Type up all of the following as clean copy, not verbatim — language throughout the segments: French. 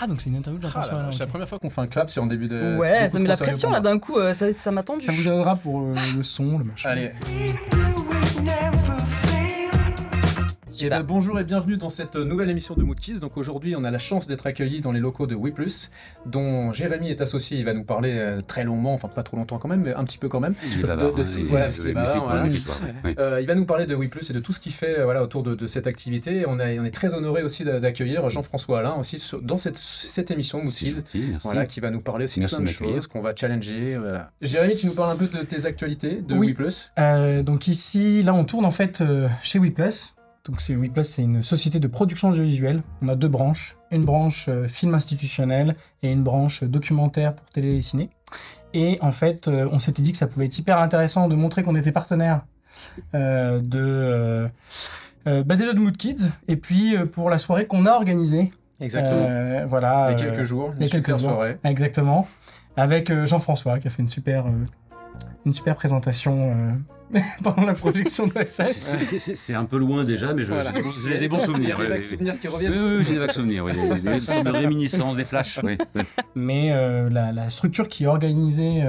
Ah, donc c'est une interview de Jean-François Alain. C'est la première fois qu'on fait un clap sur un début de. Ouais, ça met la pression là d'un coup, ça m'a tendu. Ça vous aidera pour le son, le machin. Allez. Super. Eh ben, bonjour et bienvenue dans cette nouvelle émission de Mood Kids. Donc aujourd'hui, on a la chance d'être accueillis dans les locaux de We+, dont Jérémy est associé. Il va nous parler très longuement, enfin pas trop longtemps quand même, mais un petit peu quand même. Il est bavard. Il va nous parler de We+, et de tout ce qu'il fait autour de cette activité. On est très honoré aussi d'accueillir Jean-François Alain aussi dans cette émission Mood Kids. Voilà, qui va nous parler aussi de plein de choses qu'on va challenger. Voilà. Jérémy, tu nous parles un peu de tes actualités de Oui. We+. Donc ici, là, on tourne en fait chez We+. Donc We+, c'est une société de production audiovisuelle. On a deux branches. Une branche film institutionnel et une branche documentaire pour télé et ciné. Et en fait, on s'était dit que ça pouvait être hyper intéressant de montrer qu'on était partenaire déjà de Mood Kids, et puis pour la soirée qu'on a organisée. Exactement. Voilà. Il y a quelques jours, une super soirée. Exactement. Avec Jean-François qui a fait une super présentation pendant la projection de l'OSS. C'est un peu loin déjà, mais j'ai des bons souvenirs. Il y a des vagues souvenirs qui reviennent. Oui, j'ai des vagues souvenirs, des sortes de réminiscences, des flashs. Oui. Mais la structure qui organisait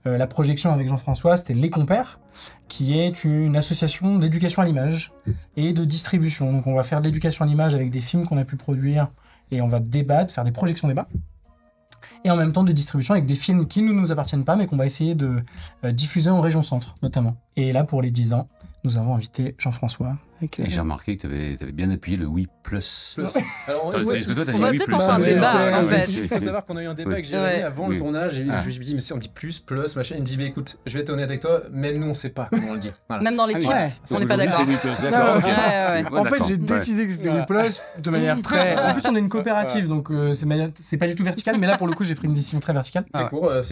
la projection avec Jean-François, c'était Les Compères, qui est une association d'éducation à l'image et de distribution. Donc on va faire de l'éducation à l'image avec des films qu'on a pu produire et on va débattre, faire des projections débats. Et en même temps de distribution avec des films qui ne nous appartiennent pas, mais qu'on va essayer de diffuser en région centre, notamment. Et là, pour les 10 ans, nous avons invité Jean-François. Et j'ai remarqué que tu avais bien appuyé le Oui+. Alors, Parce que toi, t'as dit On va Oui+. peut-être en faire un débat, en fait. Il faut savoir qu'on a eu un débat avec Jérémy avant le tournage, et je lui ai dit, mais si on dit plus, machin, il me dit, mais écoute, je vais être honnête avec toi, même nous on sait pas comment on le dit. Voilà. Même dans l'équipe, on n'est pas d'accord. En fait, j'ai décidé que c'était We+, de manière très... En plus, on est une coopérative, donc c'est pas du tout vertical, mais là, pour le coup, j'ai pris une décision très verticale. C'est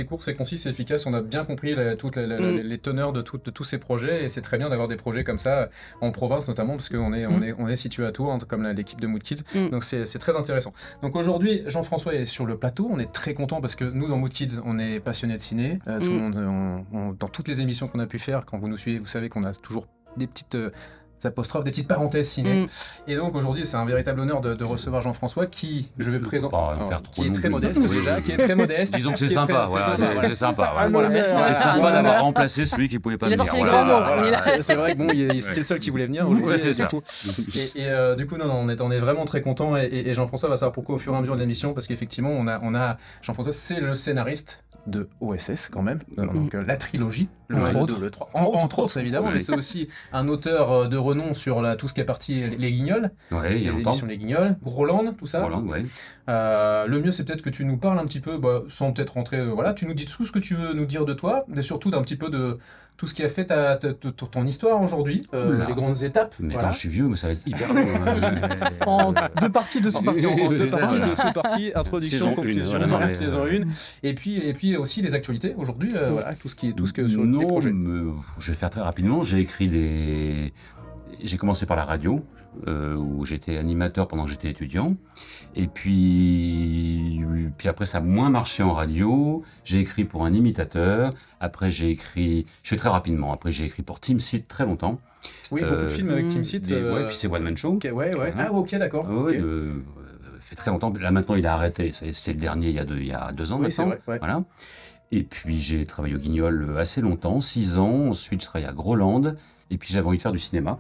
court, c'est concis, c'est efficace, on a bien compris toutes les teneurs de tous ces projets, et c'est très bien d'avoir des projets comme ça, en province notamment, parce qu'on est situé à Tours, comme l'équipe de Mood Kids, donc c'est très intéressant. Donc aujourd'hui, Jean-François est sur le plateau, on est très content parce que nous, dans Mood Kids, on est passionnés de ciné, tout le monde, dans toutes les émissions qu'on a pu faire, quand vous nous suivez, vous savez qu'on a toujours des petites... apostrophes, des petites parenthèses ciné. Et donc aujourd'hui, c'est un véritable honneur de recevoir Jean-François qui, je vais présenter, qui est très modeste déjà, qui est très modeste. Disons que c'est sympa, c'est sympa. C'est sympa d'avoir remplacé celui qui pouvait pas venir. C'est vrai que bon, c'était le seul qui voulait venir. C'est ça. Et du coup, on est vraiment très content. Et Jean-François va savoir pourquoi au fur et à mesure de l'émission, parce qu'effectivement, on a Jean-François, c'est le scénariste de OSS quand même, donc la trilogie, entre autres évidemment, mais c'est aussi un auteur de renom sur tout ce qui est parti Les Guignols, les émissions Les Guignols, Groland, tout ça. Le mieux c'est peut-être que tu nous parles un petit peu, sans peut-être rentrer, tu nous dis tout ce que tu veux nous dire de toi, et surtout d'un petit peu de tout ce qui a fait ton histoire aujourd'hui, les grandes étapes. Mais attends, je suis vieux, mais ça va être hyper en deux parties, deux sous-parties, introduction, conclusion, saison 1, et puis aussi les actualités aujourd'hui, tout ce que sur les projets. Je vais faire très rapidement. J'ai commencé par la radio, où j'étais animateur pendant que j'étais étudiant. Et puis après, ça a moins marché en radio. J'ai écrit pour un imitateur. Après, je fais très rapidement. Après, j'ai écrit pour Team Seat très longtemps. Oui, beaucoup de films avec Team Seat. Puis c'est One Man Show. Okay, Ah, ok, d'accord. Fait très longtemps. Là, maintenant, il a arrêté. C'était le dernier il y a 2 ans maintenant. C'est vrai, Voilà. Et puis, j'ai travaillé au Guignol assez longtemps, 6 ans. Ensuite, je travaillais à Groland. Et puis, j'avais envie de faire du cinéma.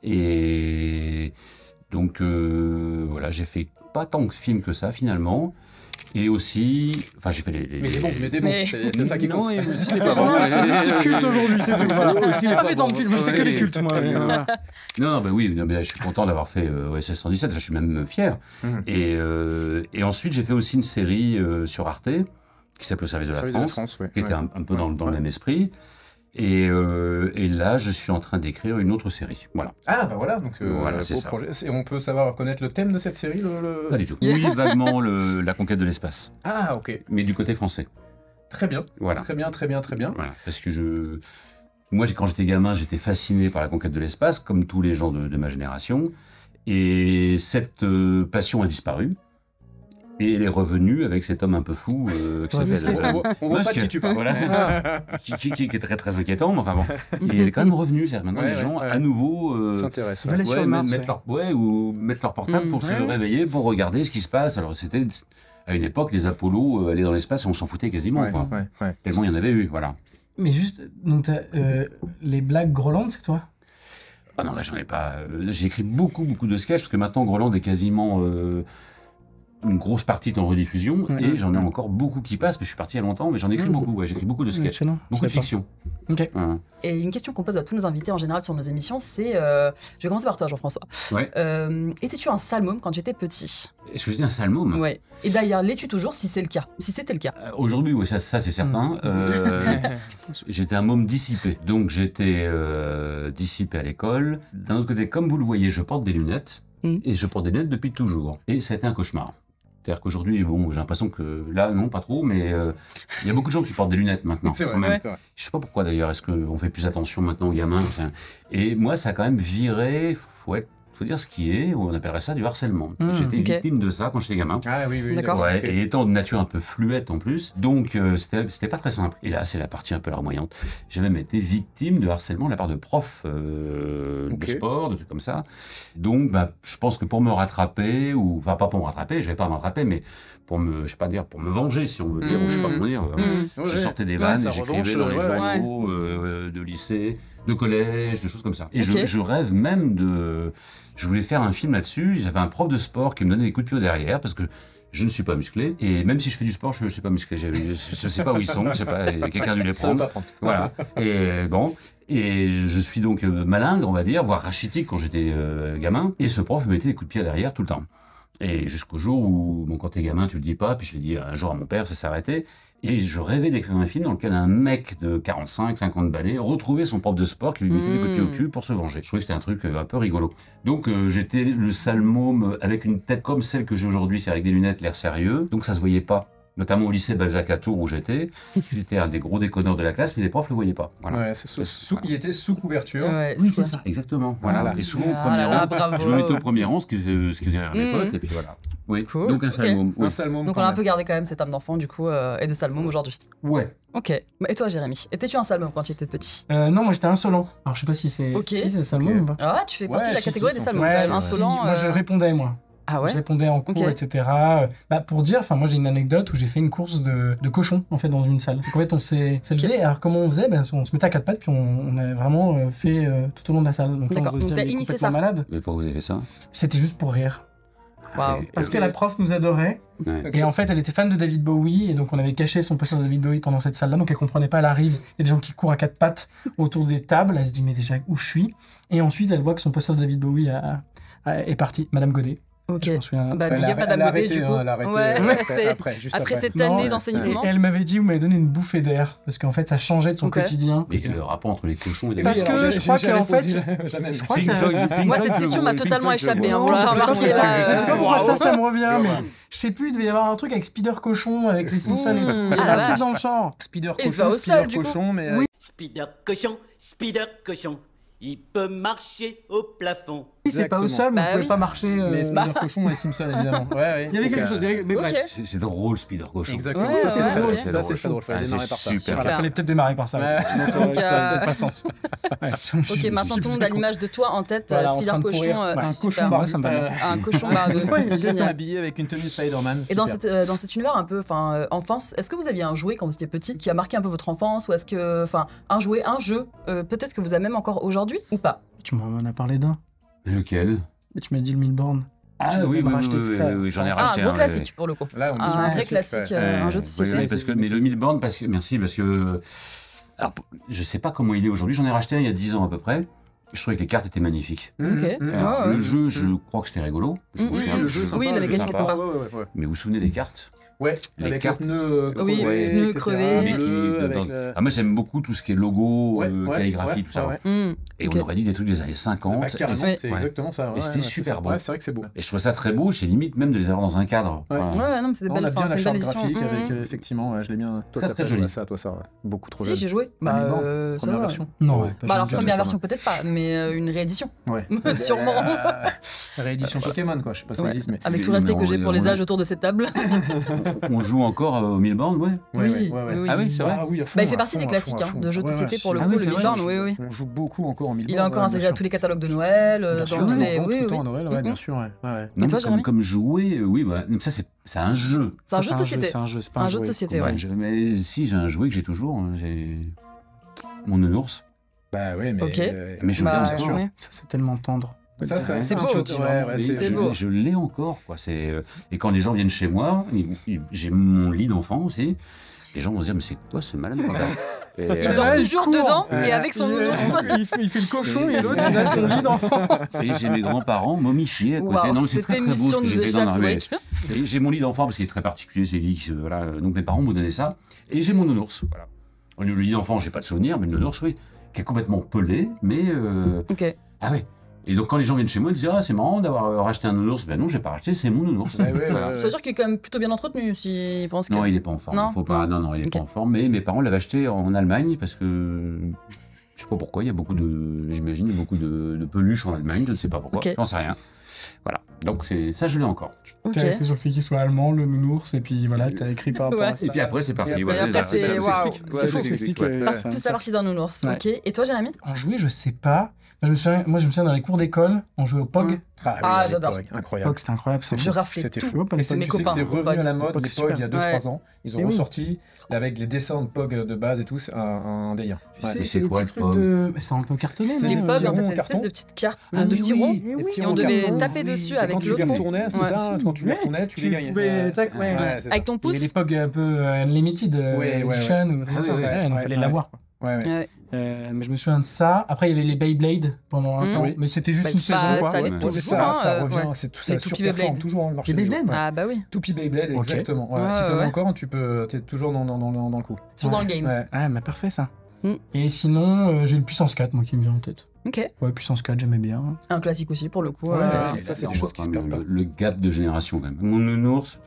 Et donc, j'ai fait pas tant de films que ça, finalement. Et aussi... Enfin, j'ai fait Mais des bons, c'est ça qui compte. Non, et aussi les pas bons. C'est juste culte aujourd'hui, c'est tout. Aussi les pas bons. Je fais que les cultes, moi. Mais je suis content d'avoir fait OSS 117, je suis même fier. Et ensuite, j'ai fait aussi une série sur Arte, qui s'appelle Le Service de la France, qui était un peu dans le même esprit. Et là, je suis en train d'écrire une autre série. Voilà. Ah, voilà, donc c'est ça. projet. Et on peut connaître le thème de cette série Pas du tout. Oui, vaguement, la conquête de l'espace. Ah, ok. Mais du côté français. Très bien. Voilà. Très bien. Voilà, parce que moi, quand j'étais gamin, j'étais fasciné par la conquête de l'espace, comme tous les gens de ma génération. Et cette passion a disparu. Et elle est revenue avec cet homme un peu fou qui s'appelle on voit pas de qui tu parles. Voilà. qui est très très inquiétant, mais enfin bon. Et elle est quand même revenue. Maintenant, les gens à nouveau s'intéressent. Mettre leur portable pour se réveiller, pour regarder ce qui se passe. Alors c'était à une époque, les Apollo allaient dans l'espace et on s'en foutait quasiment. Tellement il y en avait eu, voilà. Mais juste, donc les blagues Groland, c'est toi? Ah non, là j'en ai pas. J'ai écrit beaucoup de sketchs parce que maintenant Groland est quasiment une grosse partie en rediffusion et j'en ai encore beaucoup qui passent. Mais je suis parti il y a longtemps, mais j'en ai écrit beaucoup. Ouais, j'ai écrit beaucoup de sketchs, beaucoup de fiction. Okay. Et une question qu'on pose à tous nos invités en général sur nos émissions, c'est, je vais commencer par toi, Jean-François. Étais-tu un sale môme quand tu étais petit? Est-ce que j'étais un sale môme? Ouais. Et d'ailleurs, l'es-tu toujours si c'est le cas, si c'était le cas? Aujourd'hui, oui, ça c'est certain. J'étais un môme dissipé. Donc j'étais dissipé à l'école. D'un autre côté, comme vous le voyez, je porte des lunettes. Et je porte des lunettes depuis toujours. Et ça a été un cauchemar. C'est-à-dire qu'aujourd'hui, bon, j'ai l'impression que là, non, pas trop, mais il y a beaucoup de gens qui portent des lunettes maintenant. C'est vrai, c'est vrai. Je sais pas pourquoi d'ailleurs, est-ce qu'on fait plus attention maintenant aux gamins? Et moi, ça a quand même viré, faut dire ce qui est, on appellerait ça du harcèlement. J'étais victime de ça quand j'étais gamin. Ah oui, d'accord. Ouais, et étant de nature un peu fluette en plus, donc c'était pas très simple. Et là, c'est la partie un peu larmoyante. J'ai même été victime de harcèlement de la part de profs de sport, de trucs comme ça. Donc, je pense que pour me rattraper, enfin pas pour me rattraper, j'avais pas à me rattraper, mais pour me, je sais pas dire, pour me venger, si on veut dire, ou je sais pas comment dire. Je sortais des vannes et j'écrivais dans les journaux de lycée, de collège, de choses comme ça. Et je rêve même de... Je voulais faire un film là-dessus, j'avais un prof de sport qui me donnait des coups de pied au derrière parce que je ne suis pas musclé. Et même si je fais du sport, je ne suis pas musclé. Je ne sais pas où ils sont, je sais pas, quelqu'un a dû les prendre. Voilà. Et bon, et je suis donc malingre, on va dire, voire rachitique quand j'étais gamin. Et ce prof me mettait des coups de pied derrière tout le temps. Et jusqu'au jour où, bon, quand t'es gamin, tu le dis pas, puis je l'ai dit un jour à mon père, ça s'est arrêté. Et je rêvais d'écrire un film dans lequel un mec de 45, 50 balais retrouvait son prof de sport qui lui mettait des coups de pied au cul pour se venger. Je trouvais que c'était un truc un peu rigolo. Donc j'étais le sale môme avec une tête comme celle que j'ai aujourd'hui, avec des lunettes, l'air sérieux. Donc ça se voyait pas. Notamment au lycée Balzac à Tours où j'étais. J'étais un des gros déconneurs de la classe, mais les profs ne le voyaient pas. Voilà. Ouais, il était sous couverture. Ouais, oui, c'est ça, exactement. Voilà. Et souvent, au premier rang, je me mettais au premier rang, ce qui faisait rire mes potes, et puis voilà. Oui, cool. Donc un sale môme. Oui. Un sale môme. Donc on a un peu gardé quand même cette âme d'enfant, du coup, et de sale môme aujourd'hui. Ouais. Ok. Et toi, Jérémy, étais-tu un sale môme quand tu étais petit? Non, moi j'étais insolent. Alors je sais pas si c'est sale môme ou pas. Ah, tu fais partie de la catégorie des sales mômes. Insolent. Moi je répondais, moi. Ah ouais? Je répondais en cours, etc. Pour dire, moi j'ai une anecdote où j'ai fait une course de cochons en fait dans une salle. Donc en fait on s'est levé. Alors comment on faisait? On se mettait à quatre pattes puis on a vraiment fait tout au long de la salle. Donc d'accord. Donc t'as initié ça? Malade. Mais pourquoi vous avez fait ça? C'était juste pour rire. Wow. Parce que la prof nous adorait. Et en fait elle était fan de David Bowie et donc on avait caché son poster de David Bowie pendant cette salle-là. Donc elle comprenait pas. Elle arrive, il y a des gens qui courent à quatre pattes autour des tables. Elle se dit mais déjà où je suis? Et ensuite elle voit que son poster de David Bowie est parti. Madame Godet. Ok. Je m'en souviens. Big up Madame Godet, du coup. Après cette année d'enseignement. Et elle m'avait dit, vous m'avez donné une bouffée d'air, parce qu'en fait, ça changeait de son quotidien. Mais le rapport entre les cochons et les... Parce que je crois qu'en fait... Moi, cette question m'a totalement échappé, vous l'avez remarqué là. Je sais pas pourquoi ça me revient, mais je sais plus, il devait y avoir un truc avec Spider Cochon, avec les Simpsons et tout. Il y a un truc dans le genre. Spider Cochon, mais... Spider Cochon. Il peut marcher au plafond. Oui, c'est pas au sol, mais on pouvait pas marcher. Mais Spider Cochon et Simpson, évidemment. Il y avait quelque chose, mais bref. C'est drôle, Spider Cochon. Exactement, ça c'est très drôle. Ça c'est très drôle, fallait démarrer par ça. Il fallait peut-être démarrer par ça. Ça n'a pas sens. Ok, maintenant tout le monde a l'image de toi en tête, Spider Cochon. Un cochon barbeux, ça me va bien. Un cochon barbeux. Génial. Habillé avec une tenue Spider-Man. Et dans cet univers un peu enfance, est-ce que vous aviez un jouet quand vous étiez petit qui a marqué un peu votre enfance, ou est-ce que, un jouet, un jeu, peut-être que vous avez même encore aujourd'hui ou pas? Tu m'en as parlé d'un. Lequel? Tu m'as dit le Milborn. Ah oui, j'en ai racheté un gros classique pour le coup. Là, un vrai classique, un jeu de société. Mais le Milborn, merci, parce que... Alors, je sais pas comment il est aujourd'hui, j'en ai racheté un il y a 10 ans à peu près. Je trouvais que les cartes étaient magnifiques. Le jeu, je crois que c'était rigolo. Oui, le jeu, oui, la mécanique est sympa. Mais vous vous souvenez des cartes? Ouais, les avec cartes. les pneus Oui, crevés, pneus etc. crevés. Bleu, avec Ah, moi j'aime beaucoup tout ce qui est logo, calligraphie, tout ça. Et Ok. on aurait dit des trucs des années 50. Bah, carrément, et c'est ouais. exactement ça. Et c'était super beau. Ouais, c'est vrai que c'est beau. Et je trouvais ça très beau, c'est limite même de les avoir dans un cadre. Ouais. Voilà. Ouais, non, mais c'est des On belles, a bien enfin, la c'est une belle charte édition. graphique avec, effectivement, je l'ai bien. Toi, Très, t'as très pas joué joli. à ça, toi, ça. Beaucoup trop Si, jeune. j'ai joué. Bah, Bah, Milborn, ça première va. version. Non, Ouais, pas Bah alors jamais première vu, version peut-être pas, mais une réédition. Ouais. Sûrement. Réédition Pokémon, quoi. Je sais pas si ça Ouais. existe, mais. Avec tout le respect que j'ai pour les on- âges autour de cette table. On joue encore au Milborn, ouais. Oui. Ah oui, c'est vrai. Ah oui, à fond, Bah, il fait à partie fond, des à classiques fond, à fond. de jeux de Ouais, société ouais, pour le si. coup, oui, le c'est vrai, Milborn, oui, oui. On joue beaucoup encore en Milborn. Il est encore intégré à tous les catalogues de Noël, Bien dans sûr, tous on les. vend tout Oui, le temps oui. à Noël, ouais, bien sûr, ouais. Non, toi, mais Jérémy comme jouet, oui, bah, ça c'est un jeu. C'est un jeu de société. C'est un jeu, c'est pas Un jeu de jouet. société, Ouais, ouais. mais si, j'ai un jouet que j'ai toujours. J'ai mon nounours. Bah ouais, mais. Ok. Mais je Bah, l'ai encore. ouais. Ça, c'est tellement tendre. Ça, C'est beau. Ouais, ouais, Et c'est C'est beau. je l'ai encore, quoi. Et quand les gens viennent chez moi, j'ai mon lit d'enfant aussi. Les gens vont se dire, mais c'est quoi ce malade Il dort toujours dedans et avec son nounours. Il fait le cochon et l'autre, il a son lit d'enfant. Et j'ai mes grands-parents momifiés à côté. Waouh, Non, mais c'est cette très très beau ce émission que nous j'ai fait. Non, échappe, non, mais- Swatch. Et j'ai mon lit d'enfant parce qu'il est très particulier, c'est lit. Voilà. Donc mes parents m'ont donné ça. Et j'ai mon nounours. Voilà. Le lit d'enfant, j'ai pas de souvenir, mais le nounours, oui, qui est complètement pelé, mais. Ok. Ah ouais. Et donc quand les gens viennent chez moi, ils disent ah c'est marrant d'avoir racheté un nounours. Ben non, j'ai pas racheté, c'est mon nounours. Ouais, ouais, Voilà. ouais. Ça veut dire qu'il est quand même plutôt bien entretenu s'il pense que. Non, il est pas en forme. Non Faut pas. Non, il est Ok. pas en forme. Mais mes parents l'avaient acheté en Allemagne parce que je sais pas pourquoi. Il y a beaucoup de, j'imagine, il y a beaucoup de peluches en Allemagne. Je ne sais pas pourquoi. Ok. J'en sais rien. Voilà. Donc c'est ça, je l'ai encore. Ok. T'es resté sur le fait qu'il soit allemand, le nounours, et puis voilà, t'as écrit par rapport Ouais. à ça. Et puis après c'est parti. Et Ouais, après, ça c'est- waouh. s'explique. C'est Ouais, fou, ça ça s'explique, s'explique, ouais. Tout ça partie d'un nounours. Ouais. Ok. Et toi, Jérémy? En jouer, je sais pas. Moi, je me souviens dans les cours d'école, on jouait au POG. Ah, j'adore. Incroyable. POG, c'était incroyable. Je raflais C'était tout. fou. pas les Et c'est POG. mes tu sais que copains, c'est revenu POG. à la mode, POG, les c'est POG, il y a super. 2-3 ans. Ils ont Et oui. ressorti avec les dessins de POG de base et tout, c'est un délire. Tu sais, Et c'est les quoi, petits le trucs POG de. C'était un peu cartonné, C'est Les des non POG, petits en fait, ronds en c'est une espèce carton. de petites cartes Ah, de mais petits oui. ronds. Des petits Et ronds on devait carton. taper dessus Et avec quand tu les l'autre rond. retournais, c'était Ouais. ça, quand tu les retournais, tu les Tu gagnais. pouvais- tac, ouais. Ouais, c'est ça. Avec ton Il y avait pouce. des POG un peu unlimited, Ouais, ouais, edition, ou Ah, comme ça. ouais, Ouais, donc ouais, fallait ouais. l'avoir. Quoi. Ouais, ouais. Ouais. Mais je me souviens de ça. Après, il y avait les Beyblade pendant un temps, Oui. mais c'était juste Bah, une ça, saison. Quoi. ça allait Ouais. toujours, Mais ça, hein, ça revient, ouais. c'est tout, Les ça Toupee surperforme Beyblade. toujours le marché Les du jeu. Beyblade Ouais. Ah bah oui. Toupee Beyblade, Ok. exactement. Ouais, Ouais, si t'en ouais. as encore, t'es toujours dans le coup. Toujours dans le game. Ouais. Ah, mais parfait ça. Mm. Et sinon, j'ai le Puissance 4, moi, qui me vient en tête. Ok. Ouais, Puissance 4, j'aimais bien. Un classique aussi pour le coup. Ouais, Et ça, c'est là, des on choses voit qui se quand même perdent le gap de génération quand même. Mon nounours.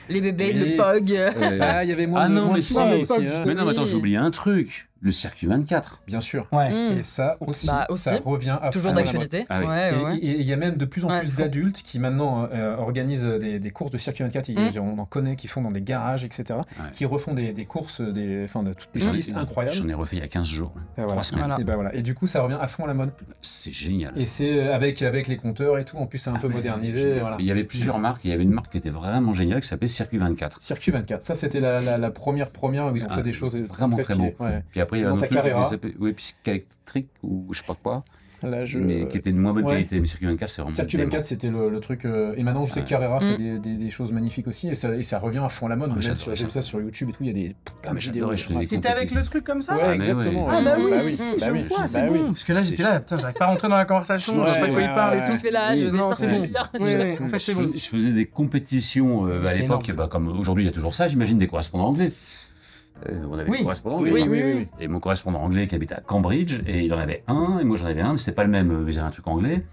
Les Beyblade, Oui. le POG. Ah, il y avait moins Ah de non, moins mais de si. poids mais aussi, pas hein. Mais non, mais attends, j'ai oublié un truc. Le circuit 24. Bien sûr. Ouais. Mm. Et ça aussi, Bah, aussi. ça revient à Toujours fond à la mode. d'actualité. Ah oui. Ouais, ouais. Et il y a même de plus en Ouais, plus c'est fou. d'adultes qui maintenant organisent des courses de circuit 24. On en connaît qui font dans des garages, etc. Ouais. Qui refont des courses, de toutes des Mm. pistes incroyables. J'en ai refait il y a 15 jours. Et voilà. 3 semaines. Voilà. Et ben voilà. Et du coup, ça revient à fond à la mode. C'est génial. Et c'est avec les compteurs et tout. En plus, c'est un peu modernisé. Voilà. Il y avait plusieurs marques. Il y avait une marque qui était vraiment géniale qui s'appelait Circuit 24. Circuit 24. Ça, c'était la première où ils ont Ah, fait des choses vraiment très stylées. Ouais. Puis après, il y a un Dans autre ta truc qui Carrera. s'appelait Psychiatrique ou je sais pas quoi, Là, mais qui était de moins bonne ouais. qualité. Mais Circuit 24, c'est vraiment. Circuit 24, c'était le truc. Et maintenant, je sais que Carrera Mm. fait des choses magnifiques aussi. Et ça revient à fond à la mode. Ah, Même j'adorais j'ai vu ça sur YouTube et tout. Il y a des plein de vidéos. j'adorais, je faisais des C'était avec le truc comme ça Ouais, là exactement. ouais. Ah bah oui, bah si, oui, si, bah je oui, vois, bah c'est oui. bon. Parce que là, j'étais là, putain, j'arrive pas à rentrer dans la conversation, Ouais, je sais pas de quoi il parle et ouais, tout. Tu fais là, je vais Non, sortir c'est mon bon. bière. Ouais, en fait, c'est bon. Je faisais des compétitions à C'est l'époque, énorme, ça. comme aujourd'hui il y a toujours ça, j'imagine des correspondants anglais. On avait Oui. des correspondants Oui, anglais. oui. Et mon correspondant anglais qui habite à Cambridge, et il en avait un, et moi j'en avais un, mais c'était pas le même, il faisait un truc anglais.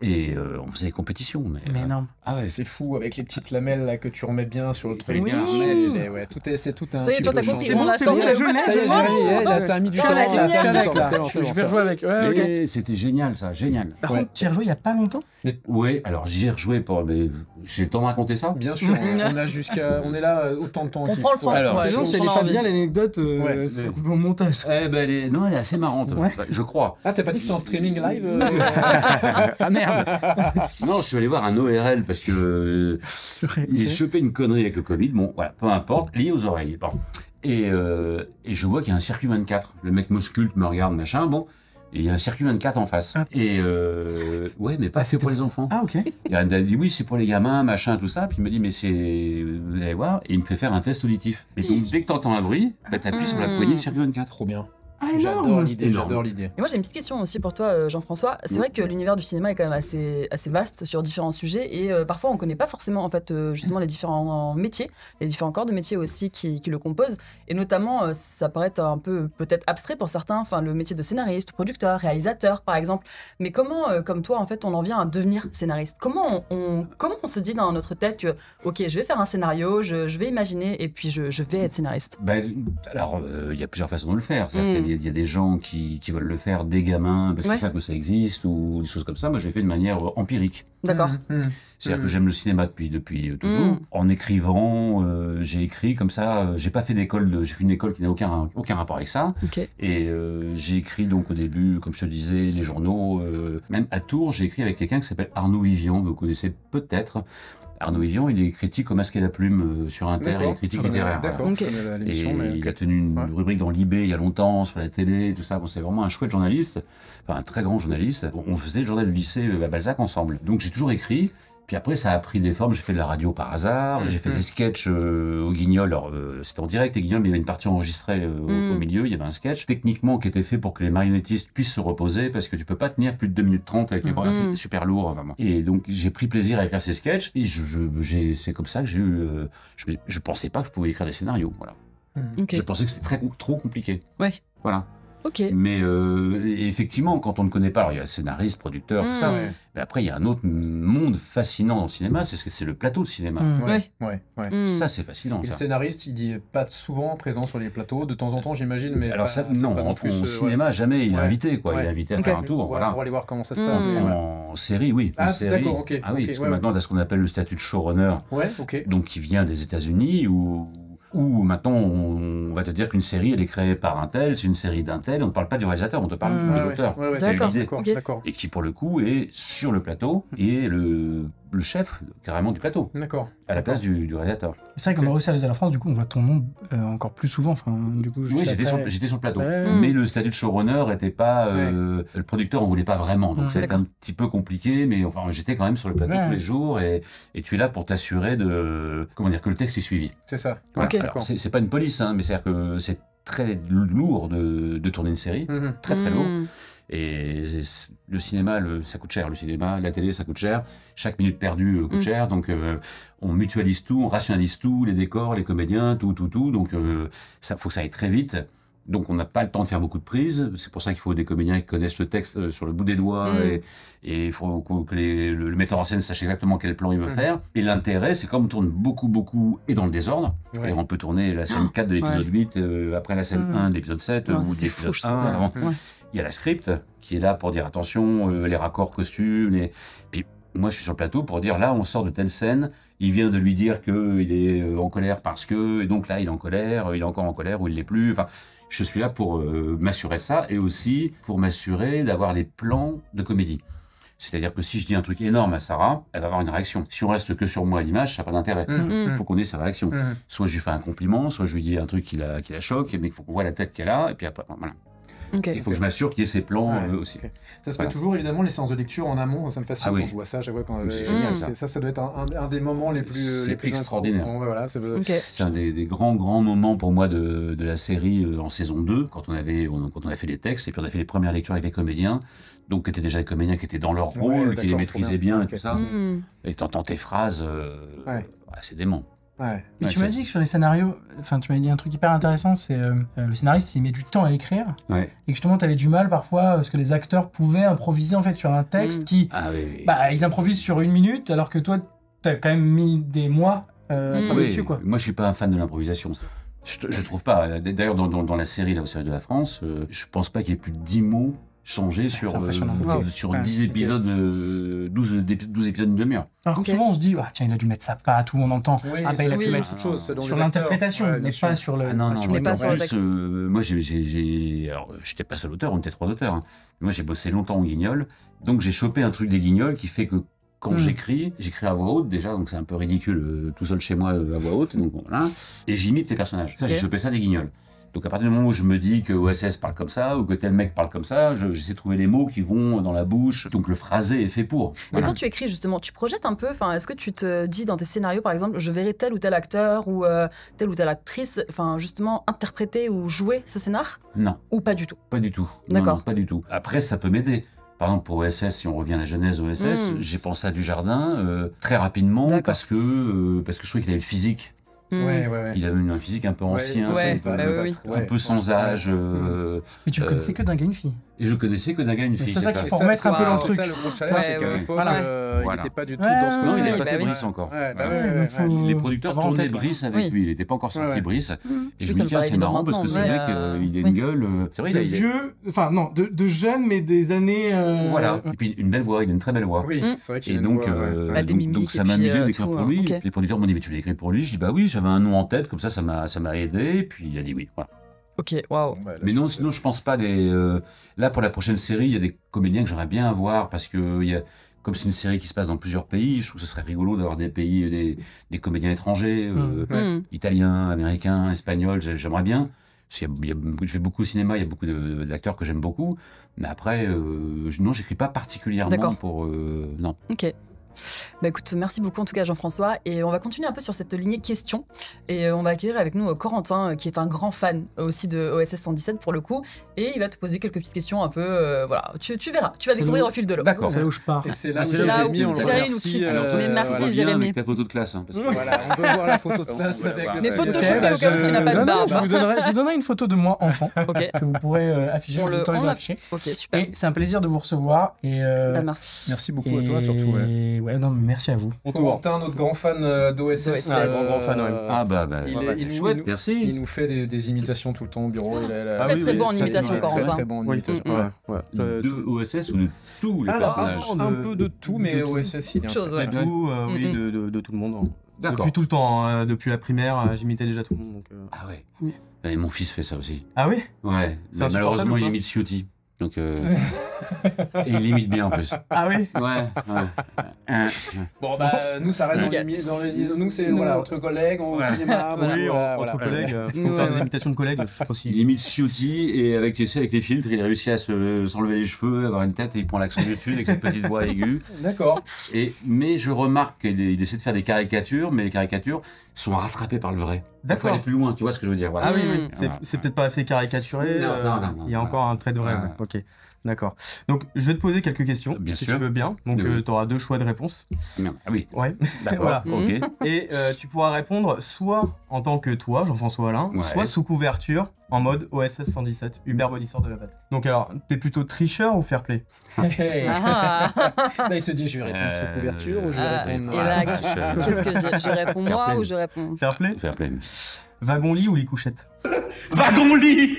Et on faisait des compétitions. Mais énorme. Ah ouais, C'est fou avec les petites lamelles là que tu remets bien sur le truc. Oui. Ouais, c'est tout un. Ça y est, tu toi, peux t'as compris. changer. On l'a c'est bon, senti. là, je l'ai, Ça y est, je vois. Jérémy, là, ça a mis du Je temps. suis avec, là, ça a mis du avec. temps, c'est bon, Je vais c'est rejouer bon. avec. Ouais, ok. Et c'était génial ça, génial. Par Ouais. contre, tu y as rejoué il y a pas longtemps. Ouais, alors j'y ai rejoué pour. Mais j'ai le temps de raconter ça. Bien sûr, on est là autant de temps. On qu'il prend le faut. temps. Alors, Ouais, Non, on si elle en est a pas envie. bien l'anecdote, Ouais. c'est coupé au montage. Eh ben, non, elle est assez marrante, Ouais. je crois. Ah, t'as pas dit que c'était en streaming live Ah merde. Non, je suis allé voir un ORL parce que j'ai chopé une connerie avec le Covid. Bon, voilà, peu importe, lié aux oreilles. Bon. Et je vois qu'il y a un circuit 24. Le mec m'ausculte, me regarde, machin. Bon, et il y a un circuit 24 en face. Ah. Et ouais, mais pas Ah, c'est pour les enfants. Ah, ok. Il a dit oui, c'est pour les gamins, machin, tout ça. Puis il me dit mais c'est, vous allez voir. Et il me fait faire un test auditif. Et donc dès que t'entends un bruit, bah, t'appuies sur la poignée du circuit 24. Trop bien. J'adore l'idée. Et moi j'ai une petite question aussi pour toi Jean-François. C'est vrai que l'univers du cinéma est quand même assez vaste sur différents sujets et parfois on connaît pas forcément en fait justement les différents métiers, les différents corps de métier aussi qui le composent et notamment ça paraît être un peu peut-être abstrait pour certains, enfin le métier de scénariste, producteur, réalisateur par exemple. Mais comment comme toi en fait on en vient à devenir scénariste? Comment on se dit dans notre tête que ok je vais faire un scénario, je vais imaginer et puis je vais être scénariste? Alors il y a plusieurs façons de le faire. Il y a des gens qui veulent le faire des gamins parce qu'ils savent que ça existe ou des choses comme ça. Moi, je l'ai fait de manière empirique. D'accord. C'est-à-dire que j'aime le cinéma depuis toujours. En écrivant, j'ai écrit comme ça. J'ai pas fait d'école. J'ai fait une école qui n'a aucun rapport avec ça. Okay. Et j'ai écrit donc au début, comme je te disais, les journaux. Même à Tours, j'ai écrit avec quelqu'un qui s'appelle Arnaud Vivian. Vous connaissez peut-être. Arnaud Vivian, il est critique au Masque et la Plume sur Inter, il est critique littéraire. D'accord, il a tenu une rubrique dans l'IB il y a longtemps, sur la télé, tout ça. Bon, c'est vraiment un chouette journaliste, enfin un très grand journaliste. On faisait le journal du lycée à Balzac ensemble. Donc j'ai toujours écrit. Puis après, ça a pris des formes. J'ai fait de la radio par hasard. J'ai fait des sketchs au Guignol. Alors, c'était en direct, les Guignols, mais il y avait une partie enregistrée au milieu. Il y avait un sketch techniquement qui était fait pour que les marionnettistes puissent se reposer parce que tu peux pas tenir plus de 2 minutes 30 avec les bras. C'est super lourd, vraiment. Et donc, j'ai pris plaisir à écrire ces sketchs. Et c'est comme ça que j'ai eu. Je pensais pas que je pouvais écrire des scénarios. Voilà. Je pensais que c'était trop compliqué. Ouais. Voilà. Ok. Mais effectivement, quand on ne connaît pas, alors il y a scénariste, producteur, tout ça. Mais après, il y a un autre monde fascinant dans le cinéma, c'est le plateau de cinéma. Ça, c'est fascinant. Et le scénariste, il n'est pas souvent présent sur les plateaux, de temps en temps, j'imagine. Mais alors ça, non, pas non plus, en cinéma, jamais. Il est invité, quoi. Il est invité à faire un tour. Voilà. Pour aller voir comment ça se passe. En série, oui. D'accord, ok. Ah oui, parce que maintenant, on a ce qu'on appelle le statut de showrunner, donc qui vient des États-Unis où maintenant on va te dire qu'une série elle est créée par un tel, c'est une série d'un tel, on ne parle pas du réalisateur, on te parle de l'auteur. C'est l'idée. D'accord. Et qui pour le coup est sur le plateau et le chef carrément du plateau. D'accord. À la place du réalisateur. C'est vrai que dans le service de la France, du coup, on voit ton nom encore plus souvent. Enfin, du coup, oui, j'étais sur le plateau. Mais le statut de showrunner n'était pas... le producteur, on voulait pas vraiment. Donc c'était un petit peu compliqué, mais enfin, j'étais quand même sur le plateau tous les jours et tu es là pour t'assurer que le texte est suivi. C'est ça. Voilà. Alors, c'est pas une police, hein, mais c'est-à-dire que c'est très lourd de tourner une série. Très, très lourd. Et le cinéma, ça coûte cher. Le cinéma, la télé, ça coûte cher. Chaque minute perdue coûte cher. Donc, on mutualise tout, on rationalise tout, les décors, les comédiens, tout. Donc, faut que ça aille très vite. Donc, on n'a pas le temps de faire beaucoup de prises. C'est pour ça qu'il faut des comédiens qui connaissent le texte sur le bout des doigts. Et il faut que le metteur en scène sache exactement quel plan il veut faire. Et l'intérêt, c'est comme on tourne beaucoup et dans le désordre. Et on peut tourner la scène 4 de l'épisode 8, après la scène 1 de l'épisode 7, ou de l'épisode 1. Il y a la script qui est là pour dire attention, les raccords costumes. Puis moi, je suis sur le plateau pour dire là, on sort de telle scène. Il vient de lui dire qu'il est en colère parce que. Et donc là, il est en colère, il est encore en colère ou il l'est plus. Enfin, je suis là pour m'assurer de ça et aussi pour m'assurer d'avoir les plans de comédie. C'est-à-dire que si je dis un truc énorme à Sarah, elle va avoir une réaction. Si on reste que sur moi à l'image, ça n'a pas d'intérêt. Il faut qu'on ait sa réaction. Soit je lui fais un compliment, soit je lui dis un truc qui la choque, mais il faut qu'on voit la tête qu'elle a, et puis après, voilà. Il faut que je m'assure qu'il y ait ces plans aussi. Ça se fait toujours évidemment les séances de lecture en amont, ça me fascine quand je vois ça, ça doit être un des moments les plus extraordinaires. C'est un des grands moments pour moi de la série en saison 2, quand on a fait les textes et puis on a fait les premières lectures avec les comédiens. Donc, qui étaient déjà des comédiens qui étaient dans leur rôle, qui les maîtrisaient bien et tout ça. Et t'entends tes phrases, c'est dément. Mais tu m'as dit que sur les scénarios, tu m'as dit un truc hyper intéressant, c'est le scénariste il met du temps à écrire et que justement tu avais du mal parfois parce que les acteurs pouvaient improviser en fait sur un texte qui, ils improvisent sur 1 minute alors que toi tu as quand même mis des mois à travailler dessus quoi. Moi je suis pas un fan de l'improvisation. Je trouve pas. D'ailleurs dans la série là au service de la France, je pense pas qu'il y ait plus de 10 mots changés sur 10 épisodes, 12 épisodes d'une demi-heure. Alors souvent on se dit, tiens, il a dû mettre sa patte, ou on entend, il a pu mettre autre chose sur l'interprétation, mais pas sur le... Moi, alors, j'étais pas seul auteur, on était 3 auteurs. Hein. Moi, j'ai bossé longtemps au Guignol, donc j'ai chopé un truc des Guignols qui fait que quand j'écris à voix haute déjà, donc c'est un peu ridicule tout seul chez moi à voix haute, donc voilà, et j'imite les personnages. Ça, j'ai chopé ça des Guignols. Donc à partir du moment où je me dis que OSS parle comme ça, ou que tel mec parle comme ça, j'essaie de trouver les mots qui vont dans la bouche. Donc le phrasé est fait pour. Mais quand tu écris justement, tu projettes un peu, est-ce que tu te dis dans tes scénarios par exemple, je verrai tel ou tel acteur ou telle ou telle actrice, justement interpréter ou jouer ce scénar? Non. Ou pas du tout? Pas du tout. D'accord. Non, pas du tout. Après, ça peut m'aider. Par exemple, pour OSS, si on revient à la genèse OSS, j'ai pensé à Dujardin très rapidement parce que je trouvais qu'il avait le physique. Il avait un physique un peu ancien, un peu sans âge. Mais tu le connaissais que d'un gars et une fille. Et je connaissais que d'un gars et une fille. C'est ça qu'il faut remettre un peu dans le truc. C'est ça le gros challenge, c'est qu'à l'époque, il n'était pas du tout dans ce Non, il côté. n'avait pas fait Brice encore. Les producteurs tournaient Brice avec lui, il n'était pas encore sorti Brice. Et je me dis, c'est marrant parce que ce mec, il a une gueule. C'est vrai, il est vieux, de jeune, mais des années. Voilà. Et puis une belle voix, il a une très belle voix. Oui, c'est vrai qu'il a une voix. Et donc ça m'amusait d'écrire pour lui. Les producteurs m'ont dit, mais tu l'as écrit pour lui? Je dis, bah oui, j'avais un nom en tête, comme ça m'a aidé. Et puis il a dit oui. Voilà. Ok, waouh. Mais non, sinon je pense pas là pour la prochaine série, il y a des comédiens que j'aimerais bien avoir parce que comme c'est une série qui se passe dans plusieurs pays, je trouve que ce serait rigolo d'avoir des comédiens étrangers, italiens, américains, espagnols. J'aimerais bien. Parce je vais beaucoup au cinéma, il y a beaucoup d'acteurs que j'aime beaucoup. Mais après, non, j'écris pas particulièrement pour. Non. Ok. Bah écoute, merci beaucoup en tout cas Jean-François, et on va continuer un peu sur cette lignée questions et on va accueillir avec nous Corentin qui est un grand fan aussi de OSS 117 pour le coup, et il va te poser quelques petites questions un peu, voilà, tu verras, tu vas découvrir au fil de l'eau. D'accord. C'est là où je pars. Et c'est là où Jérémy, on le remercie. Mais merci Jérémy. Avec ta photo de classe. Voilà, on peut voir la photo de classe avec le... Mais photoshopée au cas où tu n'as pas de barbe. Je vous donnerai une photo de moi enfant que vous pourrez afficher, je vous autorise à afficher. Ok, super. Et c'est un plaisir de vous recevoir. Merci. Merci beaucoup à toi surtout. Ouais, non, mais merci à vous. Corentin, notre grand fan d'OSS. Grand fan, ouais. Ah bah chouette, merci. Il nous fait des imitations tout le temps au bureau. Très bon en imitation, Corentin. Très bon en imitation. De OSS ou de tous les personnages? Un peu de tout, mais OSS, il y a chose. Oui, de tout le monde. D'accord. Depuis tout le temps, depuis la primaire, j'imitais déjà tout le monde. Ah ouais. Et mon fils fait ça aussi. Ah oui? Ouais. Malheureusement, il imite Ciotti. Donc, et il limite bien en plus. Ah oui? Ouais. Bon, nous, ça reste dans les... Nous, c'est entre collègues, au cinéma. Entre collègues. On fait des imitations de collègues, je sais pas si... Il imite Ciotti et avec les filtres, il a réussi à s'enlever les cheveux, avoir une tête et il prend l'accent du sud avec cette petite voix aiguë. D'accord. Mais je remarque qu'il essaie de faire des caricatures, mais les caricatures sont rattrapées par le vrai. D'accord. Il faut aller plus loin, tu vois ce que je veux dire. Voilà. Ah oui. C'est peut-être pas assez caricaturé. Non. Il y a encore un trait de vrai. Ok, d'accord. Donc, je vais te poser quelques questions, si tu veux bien. Donc, tu auras 2 choix de réponse. Ah oui. Ouais. D'accord. Voilà. Ok. Et tu pourras répondre soit en tant que toi, Jean-François Alain, soit sous couverture, en mode OSS 117, Hubert Bonisseur de la Batte. Donc, alors, t'es plutôt tricheur ou fair play? Là, il se dit, je vais répondre sous couverture ou je vais répondre... Et là, qu'est-ce que je réponds moi ou je réponds... Fair play? Fair play. Wagon-lit ou lit couchette? Wagon-lit.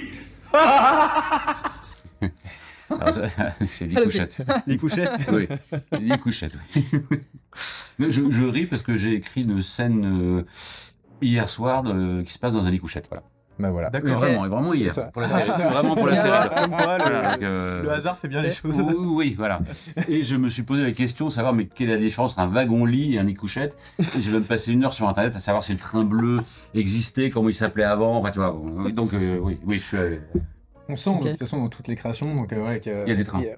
C'est lit couchette. Lit couchette? Oui, lit couchette. Je ris parce que j'ai écrit une scène hier soir qui se passe dans un lit couchette. Voilà. Bah voilà. D'accord. Vraiment hier. Pour la série. Vraiment pour la série. Comme quoi, le hasard fait bien les choses. Oui, voilà. Et je me suis posé la question de savoir mais quelle est la différence entre un wagon-lit et un lit couchette. Et je vais me passer 1 heure sur Internet à savoir si le train bleu existait, comment il s'appelait avant. Enfin, tu vois. Donc, oui, je suis... On sent de toute façon dans toutes les créations donc, il y a des trains. Et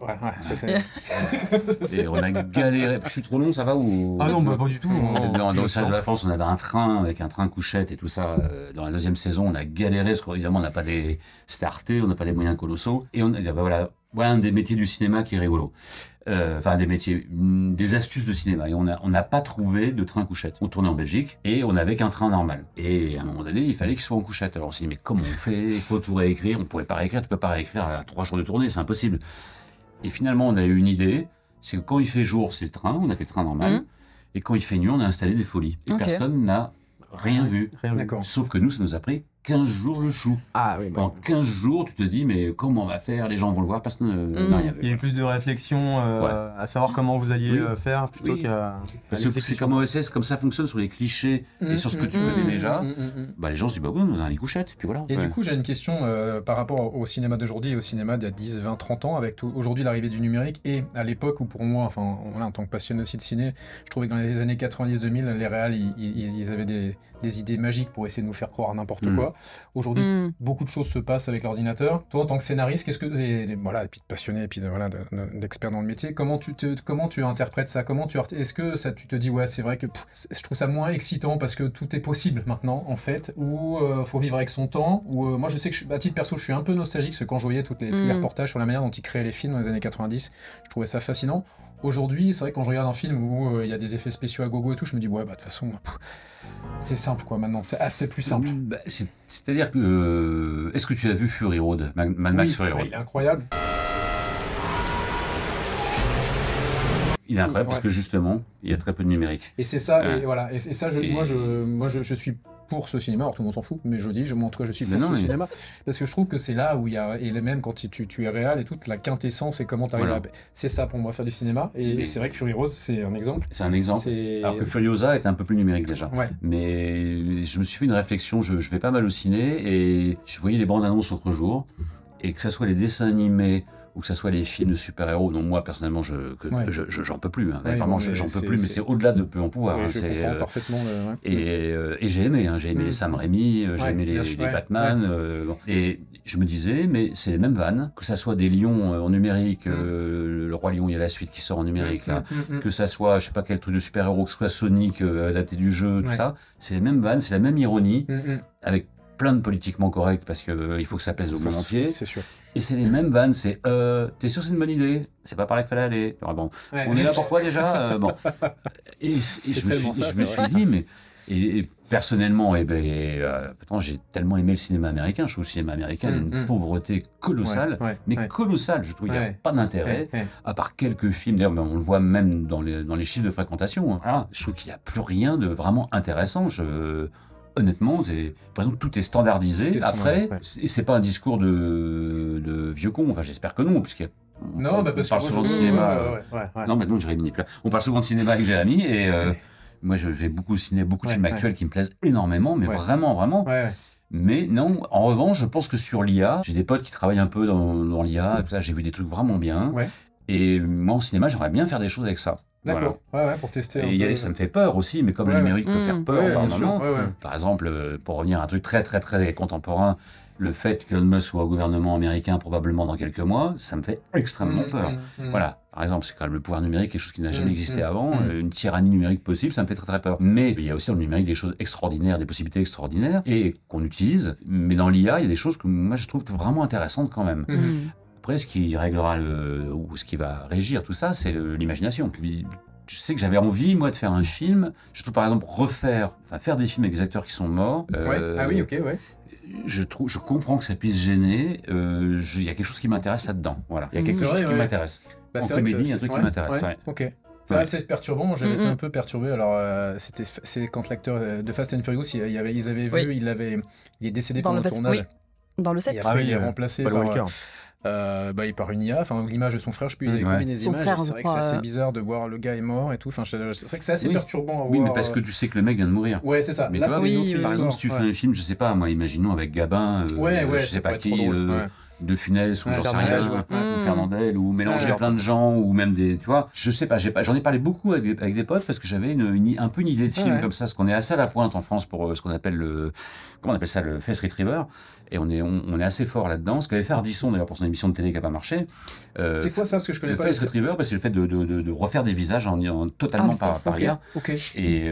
on a galéré. Je suis trop long, ça va ou... Ah non, pas du tout. Dans le Sage de la France, on avait un train avec un train couchette et tout ça. Dans la 2e saison, on a galéré parce qu'évidemment, on n'a pas des... C'était Arte, on n'a pas des moyens colossaux. Et voilà un des métiers du cinéma qui est rigolo. Enfin, des astuces de cinéma. Et on n'a pas trouvé de train couchette. On tournait en Belgique et on n'avait qu'un train normal. Et à un moment donné, il fallait qu'il soit en couchette. Alors on s'est dit, mais comment on fait? Il faut tout réécrire. On ne pouvait pas réécrire. Tu ne peux pas réécrire à 3 jours de tournée, c'est impossible. Et finalement, on a eu une idée. C'est que quand il fait jour, c'est le train. On a fait le train normal. Et quand il fait nuit, on a installé des folies. Et personne n'a rien vu. D'accord. Sauf que nous, ça nous a pris 15 jours le chou. Ah oui. Pendant 15 jours, tu te dis, mais comment on va faire? Les gens vont le voir, personne n'a rien vu. Il y a eu plus de réflexion à savoir comment vous alliez faire plutôt qu'à. Parce que c'est comme OSS, comme ça fonctionne sur les clichés et sur ce que tu connais déjà. Bah, les gens se disent, bah oui, on a un lit couchette, puis voilà. Et du coup, j'ai une question par rapport au cinéma d'aujourd'hui et au cinéma d'il y a 10, 20, 30 ans, avec aujourd'hui l'arrivée du numérique et à l'époque où pour moi, enfin, voilà, en tant que passionné aussi de ciné, je trouvais que dans les années 90-2000, les réals, ils avaient des idées magiques pour essayer de nous faire croire n'importe quoi. Aujourd'hui, beaucoup de choses se passent avec l'ordinateur. Toi, en tant que scénariste, qu'est-ce que et puis de passionné, et puis d'expert dans le métier, comment tu interprètes ça? Est-ce que ça, tu te dis ouais, c'est vrai que je trouve ça moins excitant parce que tout est possible maintenant en fait, ou faut vivre avec son temps, ou moi je sais que à titre perso, je suis un peu nostalgique parce que quand je voyais tous les reportages sur la manière dont ils créaient les films dans les années 90, je trouvais ça fascinant. Aujourd'hui, c'est vrai que quand je regarde un film où il y a des effets spéciaux à gogo et tout, je me dis ouais, bah de toute façon, c'est simple quoi maintenant, c'est assez plus simple. C'est-à-dire que est-ce que tu as vu Fury Road, Mad Max Fury Road? Il est incroyable. Il est incroyable parce que justement, il y a très peu de numérique. Et c'est ça, et voilà, et ça, moi je suis pour ce cinéma, alors tout le monde s'en fout, mais en tout cas je suis pour ce cinéma, parce que je trouve que c'est là où il y a, et même quand tu es réel et toute la quintessence et comment tu arrives c'est ça pour moi faire du cinéma, et c'est vrai que Fury Road c'est un exemple. C'est un exemple, alors que Furiosa était un peu plus numérique déjà. Mais je me suis fait une réflexion, je vais pas mal au ciné, et je voyais les bandes annonces l'autre jour, et que ça soit les dessins animés, ou que ça soit les films de super-héros, dont moi personnellement j'en peux plus, vraiment j'en peux plus, mais c'est au-delà de peu en pouvoir. Je comprends parfaitement. Et j'ai aimé les Sam Raimi, j'ai aimé les Batman, et je me disais, mais c'est les mêmes vannes, que ça soit des lions en numérique, le Roi Lion, il y a la suite qui sort en numérique là, que ça soit, je sais pas quel truc de super-héros, que ce soit Sonic adapté du jeu, tout ça, c'est les mêmes vannes, c'est la même ironie, avec plein de politiquement correct parce que il faut que ça plaise au monde entier. C'est sûr. Et c'est les mêmes vannes, c'est t'es sûr c'est une bonne idée? C'est pas par là qu'il fallait aller. Alors, bon, on est là pourquoi déjà bon. Et je me suis dit, mais et personnellement, pourtant j'ai tellement aimé le cinéma américain. Je trouve le cinéma américain une pauvreté colossale, mais colossale. Je trouve qu'il n'y a pas d'intérêt, à part quelques films. D'ailleurs, on le voit même dans les chiffres de fréquentation. Voilà. Je trouve qu'il n'y a plus rien de vraiment intéressant. Honnêtement, par exemple, tout est standardisé. Après, et c'est pas un discours de vieux con. Enfin, j'espère que non, puisqu'il y a on parle souvent de cinéma. Non, mais non, Jérémy. On parle souvent de cinéma avec Jérémy, et moi, je vais beaucoup au ciné, beaucoup de films actuels qui me plaisent énormément, mais vraiment, vraiment. Mais non, en revanche, je pense que sur l'IA, j'ai des potes qui travaillent un peu dans l'IA, et tout ça, j'ai vu des trucs vraiment bien. Et moi, en cinéma, j'aimerais bien faire des choses avec ça. D'accord, pour tester. Et ça me fait peur aussi, mais comme le numérique peut faire peur par moment. Par exemple, pour revenir à un truc très très très contemporain, le fait qu'Elon Musk soit au gouvernement américain probablement dans quelques mois, ça me fait extrêmement peur. Voilà, par exemple, c'est quand même le pouvoir numérique, quelque chose qui n'a jamais existé avant, une tyrannie numérique possible, ça me fait très très peur. Mais il y a aussi dans le numérique des choses extraordinaires, des possibilités extraordinaires, et qu'on utilise, mais dans l'IA, il y a des choses que moi je trouve vraiment intéressantes quand même. Après, ce qui réglera ou ce qui va régir tout ça, c'est l'imagination. Je sais que j'avais envie, moi, de faire un film. Je trouve, par exemple, faire des films avec des acteurs qui sont morts. Je comprends que ça puisse gêner. Il y a quelque chose qui m'intéresse là-dedans. Voilà. Il y a quelque chose qui m'intéresse. En comédie, il y a un truc qui m'intéresse. Ok. C'est assez perturbant. Moi, j'avais été un peu perturbé. Alors, c'est quand l'acteur de Fast and Furious, ils avaient vu, il est décédé pendant le tournage. Dans le 7. Et après, il est remplacé par une IA, l'image de son frère, je sais plus, ils avaient combiné des images. C'est vrai que c'est assez bizarre de voir le gars est mort et tout. C'est vrai que c'est assez perturbant à voir. Oui, mais parce que tu sais que le mec vient de mourir. Ouais, c'est ça. Mais là, par exemple, si tu fais un film, je sais pas, moi, imaginons avec Gabin, je sais pas qui, De Funès, ou j'en sais rien, ou Fernandel, ou mélanger plein de gens, ou même des, tu vois, je sais pas, j'en ai parlé beaucoup avec des potes parce que j'avais un peu une idée de film comme ça, parce qu'on est assez à la pointe en France pour ce qu'on appelle le Face Retriever, et on est assez fort là-dedans. Ce qu'avait fait Ardisson d'ailleurs pour son émission de télé qui n'a pas marché. C'est quoi ça, parce que je connais pas. Le Face Retriever, c'est le fait de refaire des visages totalement par IA. Et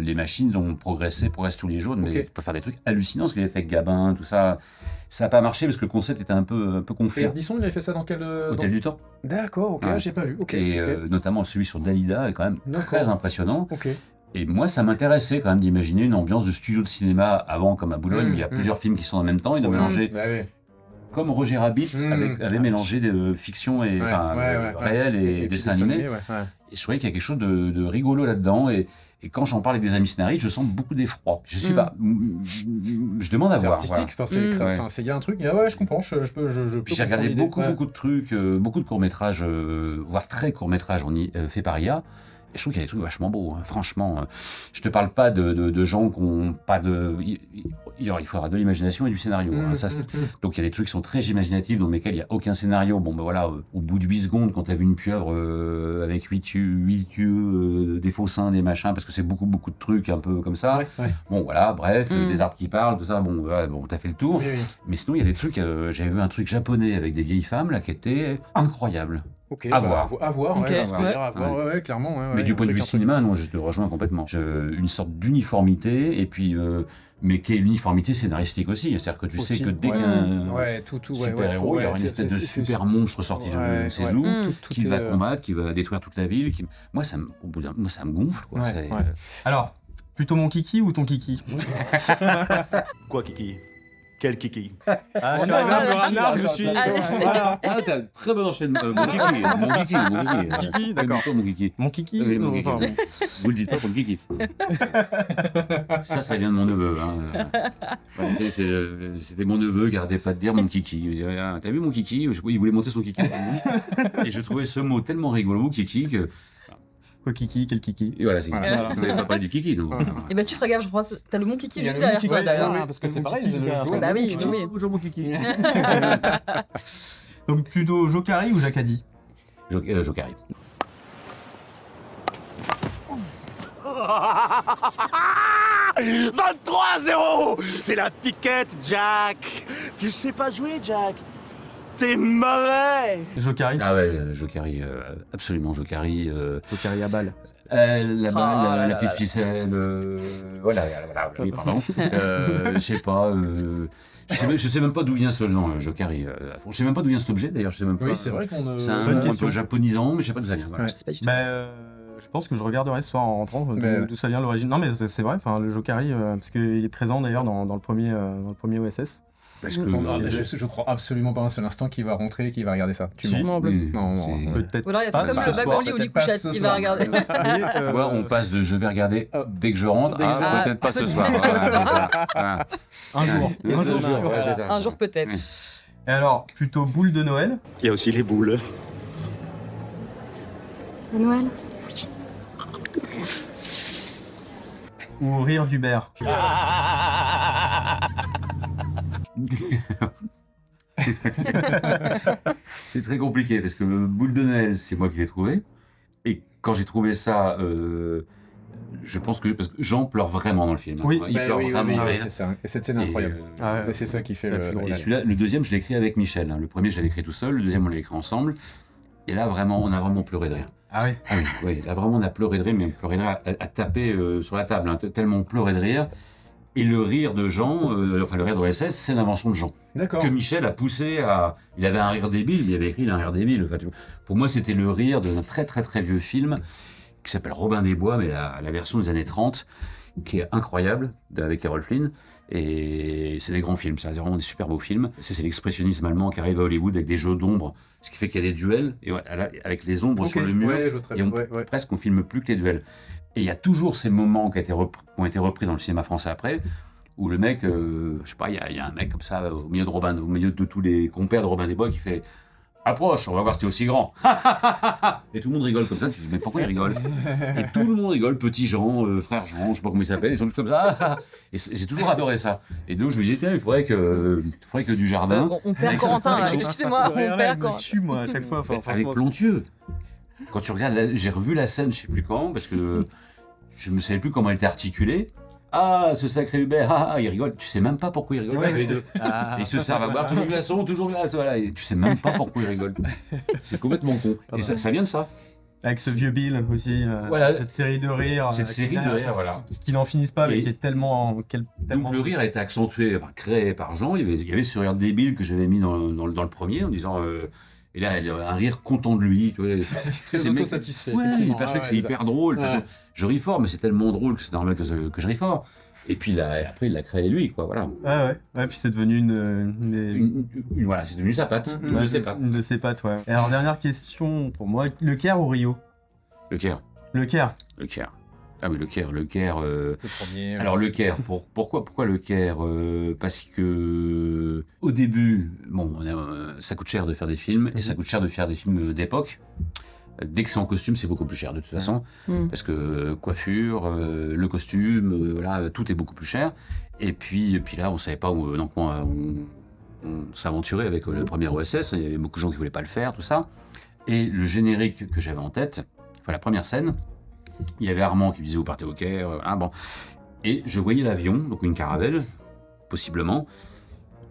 les machines progressent tous les jours, mais peuvent faire des trucs hallucinants. Ce qu'il avait fait avec Gabin, tout ça. Ça n'a pas marché parce que le concept était un peu confus. Et Ardisson, il avait fait ça dans quel... Hôtel du Temps. D'accord, j'ai pas vu. Et notamment celui sur Dalida est quand même très impressionnant. Et moi, ça m'intéressait quand même d'imaginer une ambiance de studio de cinéma avant, comme à Boulogne, où il y a plusieurs films qui sont en même temps, et de mélanger comme Roger Rabbit avait mélangé de fiction et réel et dessin animé. Et je trouvais qu'il y a quelque chose de rigolo là-dedans. Et quand j'en parle avec des amis scénaristes, je sens beaucoup d'effroi. Je sais pas. Je demande à voir. C'est artistique. Il y a un truc. Je comprends. Puis j'ai regardé beaucoup de trucs, beaucoup de courts-métrages, voire très courts-métrages faits par IA. Et je trouve qu'il y a des trucs vachement beaux, hein. Franchement. Je te parle pas de gens qui ont pas de... Il faudra de l'imagination et du scénario. Hein. Donc il y a des trucs qui sont très imaginatifs, dans lesquels il n'y a aucun scénario. Bon, ben voilà, au bout de 8 secondes, quand tu as vu une pieuvre avec 8 yeux, des faux seins, des machins, parce que c'est beaucoup de trucs un peu comme ça. Bon, voilà, bref, des arbres qui parlent, tout ça, bon, t'as fait le tour. Mais sinon, il y a des trucs... J'avais vu un truc japonais avec des vieilles femmes, là, qui était incroyable. À voir, clairement. Mais du point de vue cinéma, non, je te rejoins complètement. Une sorte d'uniformité, et puis, mais qui est l'uniformité scénaristique aussi. C'est-à-dire que tu sais que dès qu'un super-héros, il y aura une espèce de super monstre sorti de ses loups, qui va combattre, qui va détruire toute la ville. Moi, ça me gonfle. Quoi. Alors, plutôt mon kiki ou ton kiki? Quoi, kiki? Quel kiki? Je suis arrivé un peu ranard, je suis... t'as très bon enchaînement. Mon kiki. Kiki, d'accord. Mon kiki. Mon kiki? Oui, mon kiki. Vous le dites pas pour le kiki. Ça vient de mon neveu. Hein. C'était mon neveu qui arrêtait pas de dire mon kiki. Il disait, t'as vu mon kiki? Il voulait monter son kiki. Et je trouvais ce mot tellement rigolo, kiki, que... Quoi kiki, quel kiki? Et voilà, vous n'avez pas parlé du kiki, donc. Et bah tu feras gaffe, je crois, t'as le mon kiki juste derrière toi. Parce que c'est pareil, bah oui. Bonjour mon kiki. Donc plutôt Jokari ou Jacadi? Jokari. « 23-0 ! C'est la piquette, Jack! Tu sais pas jouer, Jack! T'es mauvais! Jokari? Ah ouais, Jokari, absolument Jokari. Jokari à balle. La balle, la petite ficelle, voilà, oui, pardon. Je sais pas, je sais même pas d'où vient ce nom, Jokari. Je sais même pas d'où vient cet objet d'ailleurs, je sais même pas. Oui, c'est vrai qu'on... C'est un nom un peu japonisant, mais je sais pas d'où ça vient. Voilà. Je sais pas du tout. Je pense que je regarderai ce soir en rentrant d'où ça vient l'origine. Non mais c'est vrai, le Jokari, parce qu'il est présent d'ailleurs dans le premier OSS. Parce que je crois absolument pas un seul instant qu'il va rentrer et qu'il va regarder ça. Non, peut-être. Ou alors il y a fait comme le wagon lit ou les couchettes, il va regarder. On passe de je vais regarder dès que je rentre à peut-être pas ce soir. Un jour. Un jour peut-être. Et alors, plutôt boule de Noël? Il y a aussi les boules. À Noël? Ou rire d'Hubert? C'est très compliqué parce que boule de Noël, c'est moi qui l'ai trouvé. Et quand j'ai trouvé ça, je pense parce que Jean pleure vraiment dans le film. Oui, il pleure vraiment. Oui, c'est ça. Et cette scène est incroyable. C'est ça qui fait le. Et celui-là, le deuxième, je l'ai écrit avec Michel. Le premier, je l'avais écrit tout seul. Le deuxième, on l'a écrit ensemble. Et là, vraiment, on a vraiment pleuré de rire. Ah oui. Oui, là, vraiment, on a pleuré de rire, mais on pleurait de rire à taper sur la table, tellement on pleurait de rire. Et le rire de Jean, le rire de OSS, c'est l'invention de Jean. D'accord. Que Michel a poussé à... Il avait un rire débile, mais il avait écrit un rire débile. Pour moi, c'était le rire d'un très très très vieux film qui s'appelle Robin des Bois, mais la version des années 30, qui est incroyable, avec Errol Flynn. Et c'est des grands films, c'est vraiment des super beaux films. C'est l'expressionnisme allemand qui arrive à Hollywood avec des jeux d'ombre, ce qui fait qu'il y a des duels, et avec les ombres sur le mur, presque on filme plus que les duels. Et il y a toujours ces moments qui ont été repris dans le cinéma français après, où le mec, je sais pas, il y a un mec comme ça au milieu de tous les compères de Robin des Bois qui fait « Approche, on va voir si t'es aussi grand !» Et tout le monde rigole comme ça, tu te dis « Mais pourquoi il rigole ?» Et tout le monde rigole, petit Jean, frère Jean, je sais pas comment il s'appelle, ils sont tous comme ça. Et j'ai toujours adoré ça. Et donc je me disais, tiens, il faudrait que Dujardin... On perd Corentin, là, excusez-moi, on perd Corentin. Je tue, moi, à chaque fois. Avec Plantieux. Quand tu regardes, j'ai revu la scène, je sais plus quand, parce que je me savais plus comment elle était articulée. Ah, ce sacré Hubert, il rigole. Tu sais même pas pourquoi il rigole. Les deux. Ils se servent à boire, toujours glaçon, voilà. Et tu sais même pas pourquoi il rigole. C'est complètement con. Et ça vient de ça. Avec ce vieux Bill aussi, cette série de rires. Cette série de rires, voilà. Qui n'en finissent pas, mais qui est tellement... Donc le rire a été accentué, créé par Jean. Il y avait ce rire débile que j'avais mis dans le premier, en disant... Et là, il a un rire content de lui. Tu vois, très auto-satisfait. Ouais, il perçoit que c'est hyper drôle. Je ris fort, mais c'est tellement drôle que c'est normal que je ris fort. Et puis après, il l'a créé lui, quoi, voilà. Ah ouais, puis c'est devenu Voilà, c'est devenu sa patte, une de ses pattes. Une de ses pattes, ouais. Et alors, dernière question pour moi, le Caire ou Rio? Le Caire. Le Caire. Le Caire. Ah oui, le Caire. Le premier. Alors le Caire, pourquoi le Caire? Parce que au début, bon, ça coûte cher de faire des films, et ça coûte cher de faire des films d'époque. Dès que c'est en costume, c'est beaucoup plus cher de toute façon, parce que coiffure, le costume, voilà, tout est beaucoup plus cher. Et puis là, on savait pas où on s'aventurait avec le premier OSS. Il y avait beaucoup de gens qui voulaient pas le faire, tout ça. Et le générique que j'avais en tête, enfin la première scène, il y avait Armand qui me disait vous partez au Caire, bon. Et je voyais l'avion, donc une caravelle, possiblement,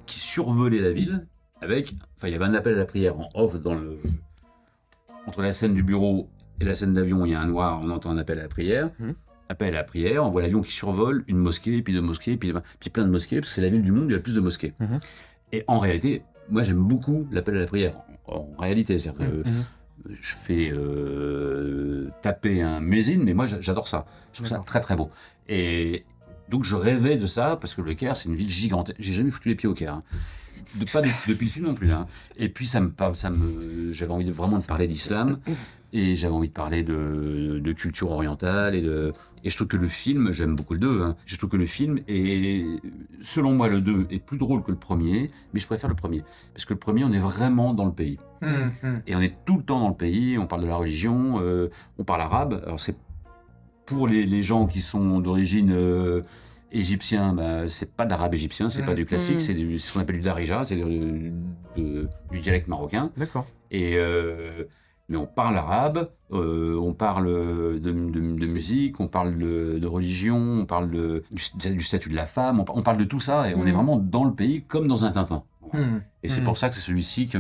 qui survolait la ville avec, enfin il y avait un appel à la prière en off entre la scène du bureau et la scène d'avion, il y a un noir, on entend un appel à la prière. Appel à la prière, on voit l'avion qui survole une mosquée, puis deux mosquées, puis plein de mosquées, parce que c'est la ville du monde où il y a le plus de mosquées. Et en réalité, moi j'aime beaucoup l'appel à la prière. En réalité, c'est-à-dire que je fais taper un muezzin, mais moi j'adore ça. Je trouve ça très très beau. Et donc je rêvais de ça, parce que le Caire, c'est une ville gigantesque. J'ai jamais foutu les pieds au Caire. Hein. Pas depuis le film non plus. Hein. Et puis j'avais envie vraiment de parler d'islam, et j'avais envie de parler de culture orientale, et je trouve que le film, j'aime beaucoup le 2, hein, je trouve que le film est, selon moi, le 2 est plus drôle que le premier, mais je préfère le premier. Parce que le premier, on est vraiment dans le pays. Et on est tout le temps dans le pays, on parle de la religion, on parle arabe. Alors c'est pour les gens qui sont d'origine égyptien, c'est pas d'arabe égyptien, c'est pas du classique, c'est ce qu'on appelle du darija, c'est du dialecte marocain. D'accord. Mais on parle arabe, on parle de musique, on parle de religion, on parle du statut de la femme, on parle de tout ça, et on est vraiment dans le pays comme dans un Tintin. Et c'est pour ça que c'est celui-ci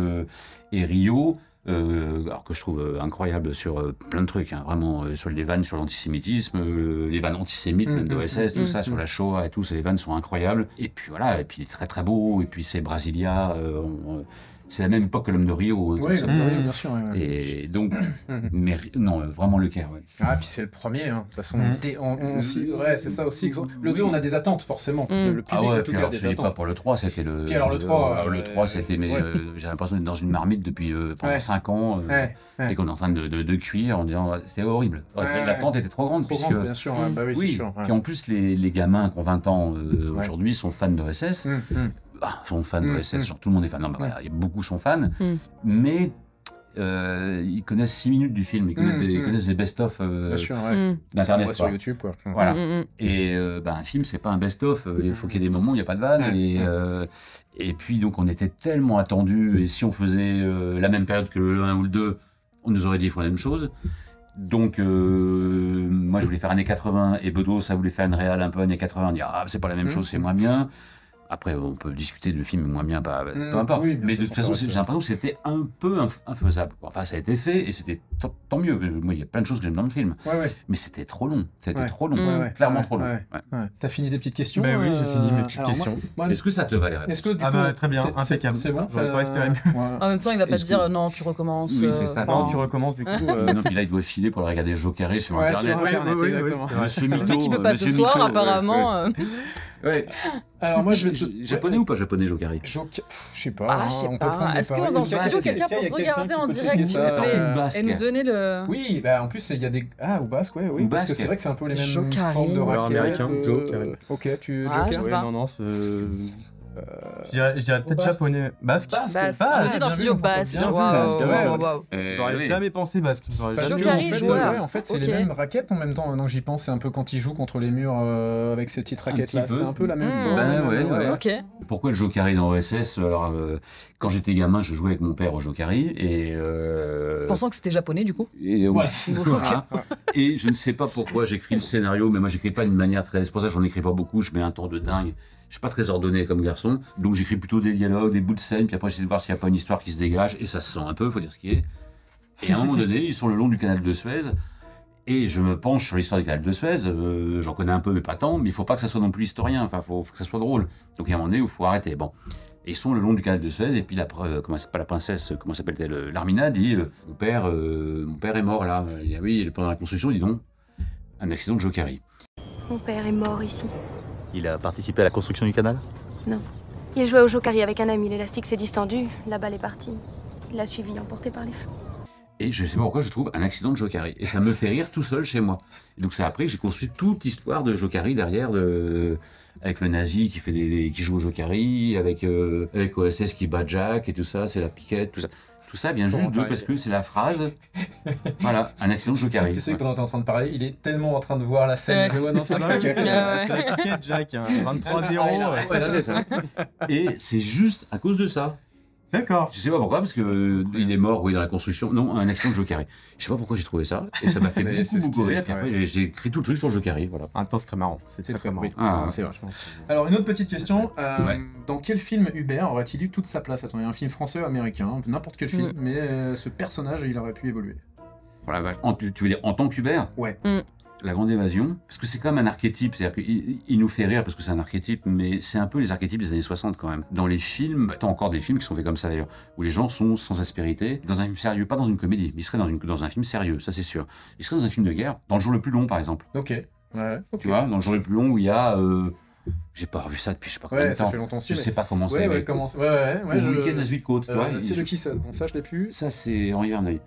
et Rio, alors que je trouve incroyable sur plein de trucs, hein, vraiment sur les vannes sur l'antisémitisme, les vannes antisémites même de OSS, tout ça, sur la Shoah et tout, les vannes sont incroyables. Et puis voilà, et puis il est très très beau, et puis c'est Brasilia, c'est la même époque que l'homme de Rio. Oui, l'homme de Rio, bien sûr. Ouais. Et donc, mais non, vraiment le Caire. Ouais. Ah, puis c'est le premier, hein. De toute façon, ouais, c'est ça aussi. Le 2, on a des attentes, forcément. Le public a tout alors, des je ne dis pas pour le 3, c'était le. Puis alors le 3, le 3, c'était. Mais j'ai l'impression d'être dans une marmite depuis pendant 5 ans, et qu'on est en train de cuire en disant c'était horrible. L'attente était trop grande. Trop grande, bien sûr. Bah oui, c'est sûr. Puis en plus, les gamins qui ont 20 ans aujourd'hui sont fans de OSS. Sont fans de OSS, genre tout le monde est fan. Non, mais beaucoup sont fans, mais ils connaissent 6 minutes du film, ils connaissent des best-of d'Internet sur YouTube. Quoi. Voilà. Et un film, c'est pas un best-of, il faut qu'il y ait des moments où il n'y a pas de vanne. Et puis, donc, on était tellement attendus, et si on faisait la même période que le 1 ou le 2, on nous aurait dit qu'il faut la même chose. Donc, moi, je voulais faire années 80, et Bedos, ça voulait faire une réal un peu années 80, on dit c'est pas la même chose, c'est moins bien. Après, on peut discuter de film moins bien, peu importe. Oui, mais de toute façon, j'ai l'impression que c'était un peu infaisable. Enfin, ça a été fait, et c'était tant mieux. Moi, il y a plein de choses que j'aime dans le film. Mais c'était trop long. C'était trop long. Clairement trop long. T'as fini tes petites questions? Oui, j'ai fini mes petites questions. Est-ce que ça te va, les réponses? Très bien, impeccable. C'est bon? J'aurais pas espéré mieux. En même temps, il va pas te dire non, tu recommences. Oui, c'est ça. Non, tu recommences du coup. Non, puis là, il doit filer pour le regarder Joe Carré sur Internet. Exactement. Vu qu'il peut pas ce soir, apparemment. Ouais. Alors moi je vais japonais ou pas japonais, Joe Carré? Je sais pas. On peut prendre des paris. Est-ce que quelqu'un peut regarder en direct, s'il vous plaît, et nous donner le... Oui, en plus il y a des... ou basque, oui, parce que c'est vrai que c'est un peu les mêmes formes de raquettes. Américain, Joe Carré. Ok, tu Joker? Non, je dirais peut-être japonais. Basque. On dit dans studio basque. J'aurais jamais pensé basque. En fait, c'est les mêmes raquettes en même temps. Donc j'y pense, c'est un peu quand il joue contre les murs avec ces petites raquettes là. C'est un peu la même forme. Pourquoi le Joe Carré dans OSS? Alors, quand j'étais gamin, je jouais avec mon père au Joe Carré et pensant que c'était japonais du coup. Et je ne sais pas pourquoi j'écris le scénario, mais moi j'écris pas d'une manière très. C'est pour ça que j'en écris pas beaucoup. Je mets un temps de dingue. Je suis pas très ordonné comme garçon, donc j'écris plutôt des dialogues, des bouts de scène, puis après j'essaie de voir s'il n'y a pas une histoire qui se dégage, et ça se sent un peu, faut dire ce qui est. Et à un moment donné, ils sont le long du canal de Suez, et je me penche sur l'histoire du canal de Suez, j'en connais un peu, mais pas tant, mais il faut pas que ça soit non plus historien, enfin, faut que ça soit drôle. Donc il y a un moment donné où il faut arrêter. Bon. Et ils sont le long du canal de Suez, et puis la princesse, comment s'appelle-t-elle, Larmina, dit mon père est mort là. Il dit, oui, pendant la construction, dis donc, un accident de Joe Carré. Mon père est mort ici. Il a participé à la construction du canal? Non. Il jouait au jokari avec un ami, l'élastique s'est distendu, la balle est partie. Il l'a suivi, emporté par les flots. Et je sais pas pourquoi je trouve un accident de jokari. Et ça me fait rire tout seul chez moi. Et donc c'est après que j'ai construit toute l'histoire de jokari derrière, avec le nazi qui joue au jokari, avec OSS qui bat Jack et tout ça, c'est la piquette, tout ça. Tout ça vient juste parce que c'est la phrase. Voilà, un accident de jokari. Tu sais que pendant que t'es en train de parler, il est tellement en train de voir la scène. C'est la piquette, Jack, 23-0. Ouais, c'est ça. Et c'est juste à cause de ça. D'accord. Je sais pas pourquoi, parce que il est mort, oui, dans la construction. Non, un accident de jokari. Je sais pas pourquoi j'ai trouvé ça, et ça m'a fait beaucoup rire. Puis après, j'ai écrit tout le truc sur le jokari, voilà. En même temps, c'est très marrant. C'est très marrant. C'est vachement. Alors, une autre petite question. Dans quel film Hubert aurait-il eu toute sa place? Attends, il y a un film français ou américain, n'importe quel film, mais ce personnage, il aurait pu évoluer. Voilà, tu veux dire en tant qu'Hubert? Ouais. La Grande Évasion, parce que c'est quand même un archétype, c'est-à-dire qu'il nous fait rire parce que c'est un archétype, mais c'est un peu les archétypes des années 60 quand même. Dans les films, t'as encore des films qui sont faits comme ça d'ailleurs, où les gens sont sans aspérité, dans un film sérieux, pas dans une comédie, mais ils seraient dans un film sérieux, ça c'est sûr. Ils seraient dans un film de guerre, dans Le Jour le plus long par exemple. Ok. Tu vois, dans Le Jour le plus long où il y a... J'ai pas revu ça depuis je sais pas combien de temps. Ça fait longtemps aussi. Je sais pas comment c'est. Le week-end à Zuid-Côte. C'est de qui ça? Bon, ça je l'ai plus. Ça c'est Henri Verneuil.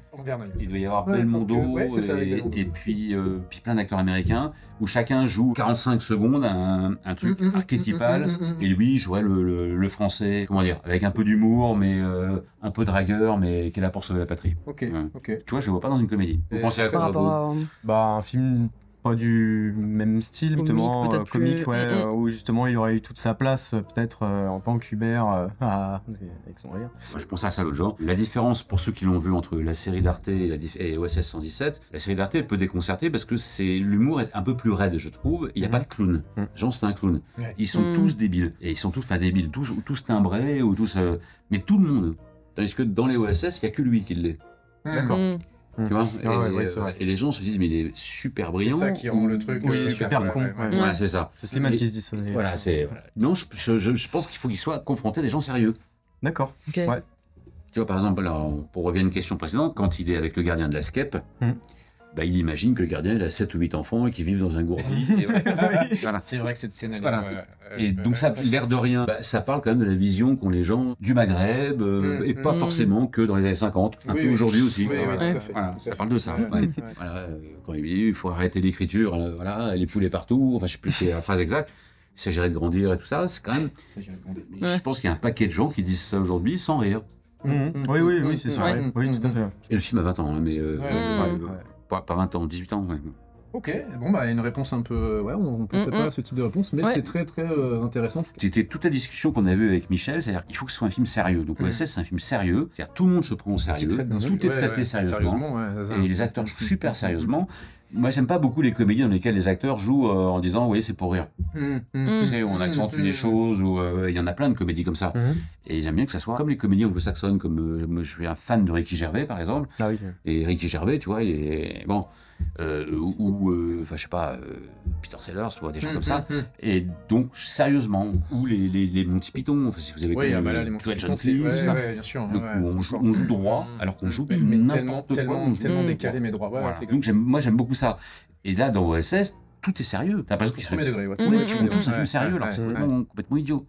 Il doit y avoir Belmondo et puis plein d'acteurs américains où chacun joue 45 secondes un truc archétypal et lui jouerait le français, comment dire, avec un peu d'humour mais un peu dragueur mais qui est là pour sauver la patrie. Ok. Tu vois, je le vois pas dans une comédie. Vous pensez à quoi vous? Bah un film pas du même style, justement, comique, où justement il aurait eu toute sa place, peut-être en tant qu'Hubert, avec son rire. Moi, je pensais à ça l'autre jour. La différence, pour ceux qui l'ont vu, entre la série d'Arte et OSS 117, la série d'Arte, elle peut déconcerter parce que l'humour est un peu plus raide, je trouve. Il n'y a pas de clown. Jean, c'est un clown. Ils sont tous débiles. Et ils sont tous, débiles, tous timbrés, ou tous, mais tout le monde. Tandis que dans les OSS, il n'y a que lui qui l'est. D'accord. Tu vois, et les gens se disent mais il est super brillant. C'est ça qui rend le truc super con. Ouais, c'est ça. C'est Slimane qui se dit ça. Voilà, non, je pense qu'il faut qu'il soit confronté à des gens sérieux. D'accord. Okay. Ouais. Tu vois, par exemple, alors, pour revenir à une question précédente, quand il est avec le gardien de la SCEP, bah, il imagine que le gardien il a 7 ou 8 enfants et qu'ils vivent dans un gourbi. Voilà. C'est vrai que cette scène, et donc, ça, l'air de rien, ça parle quand même de la vision qu'ont les gens du Maghreb, et pas forcément que dans les années 50, un peu aujourd'hui aussi. Voilà, ça parle de ça. Voilà, quand il dit il faut arrêter l'écriture, voilà, les poulets partout, enfin je sais plus c'est la phrase exacte, il s'agirait de grandir et tout ça, c'est quand même... Je pense qu'il y a un paquet de gens qui disent ça aujourd'hui sans rire. Oui, c'est sûr. Oui, tout à fait. Et le film a 20 ans, mais... Pas 20 ans, 18 ans. Ok, bon bah une réponse un peu... on pensait pas à ce type de réponse, mais c'est très très intéressant. C'était toute la discussion qu'on avait avec Michel, c'est-à-dire qu'il faut que ce soit un film sérieux. Donc OSS c'est un film sérieux, c'est-à-dire tout le monde se prend au sérieux, tout est traité sérieusement, et les acteurs jouent super sérieusement. Moi j'aime pas beaucoup les comédies dans lesquelles les acteurs jouent en disant oui c'est pour rire. Tu sais, on accentue les choses, ou il y en a plein de comédies comme ça. Et j'aime bien que ça soit comme les comédies anglo-saxonnes, comme moi, je suis un fan de Ricky Gervais par exemple. Et Ricky Gervais, tu vois, il est bon. Enfin je sais pas, Peter Sellers, tu vois, des gens comme ça. Et donc sérieusement, ou les Monty Python, si vous avez connu les Monty Python, bien sûr. On joue droit, alors qu'on joue n'importe quoi. Tellement décalé mais droit. Donc moi j'aime beaucoup ça. Et là dans OSS, tout est sérieux. T'as l'impression qu'ils font tous un film sérieux, alors c'est complètement idiot.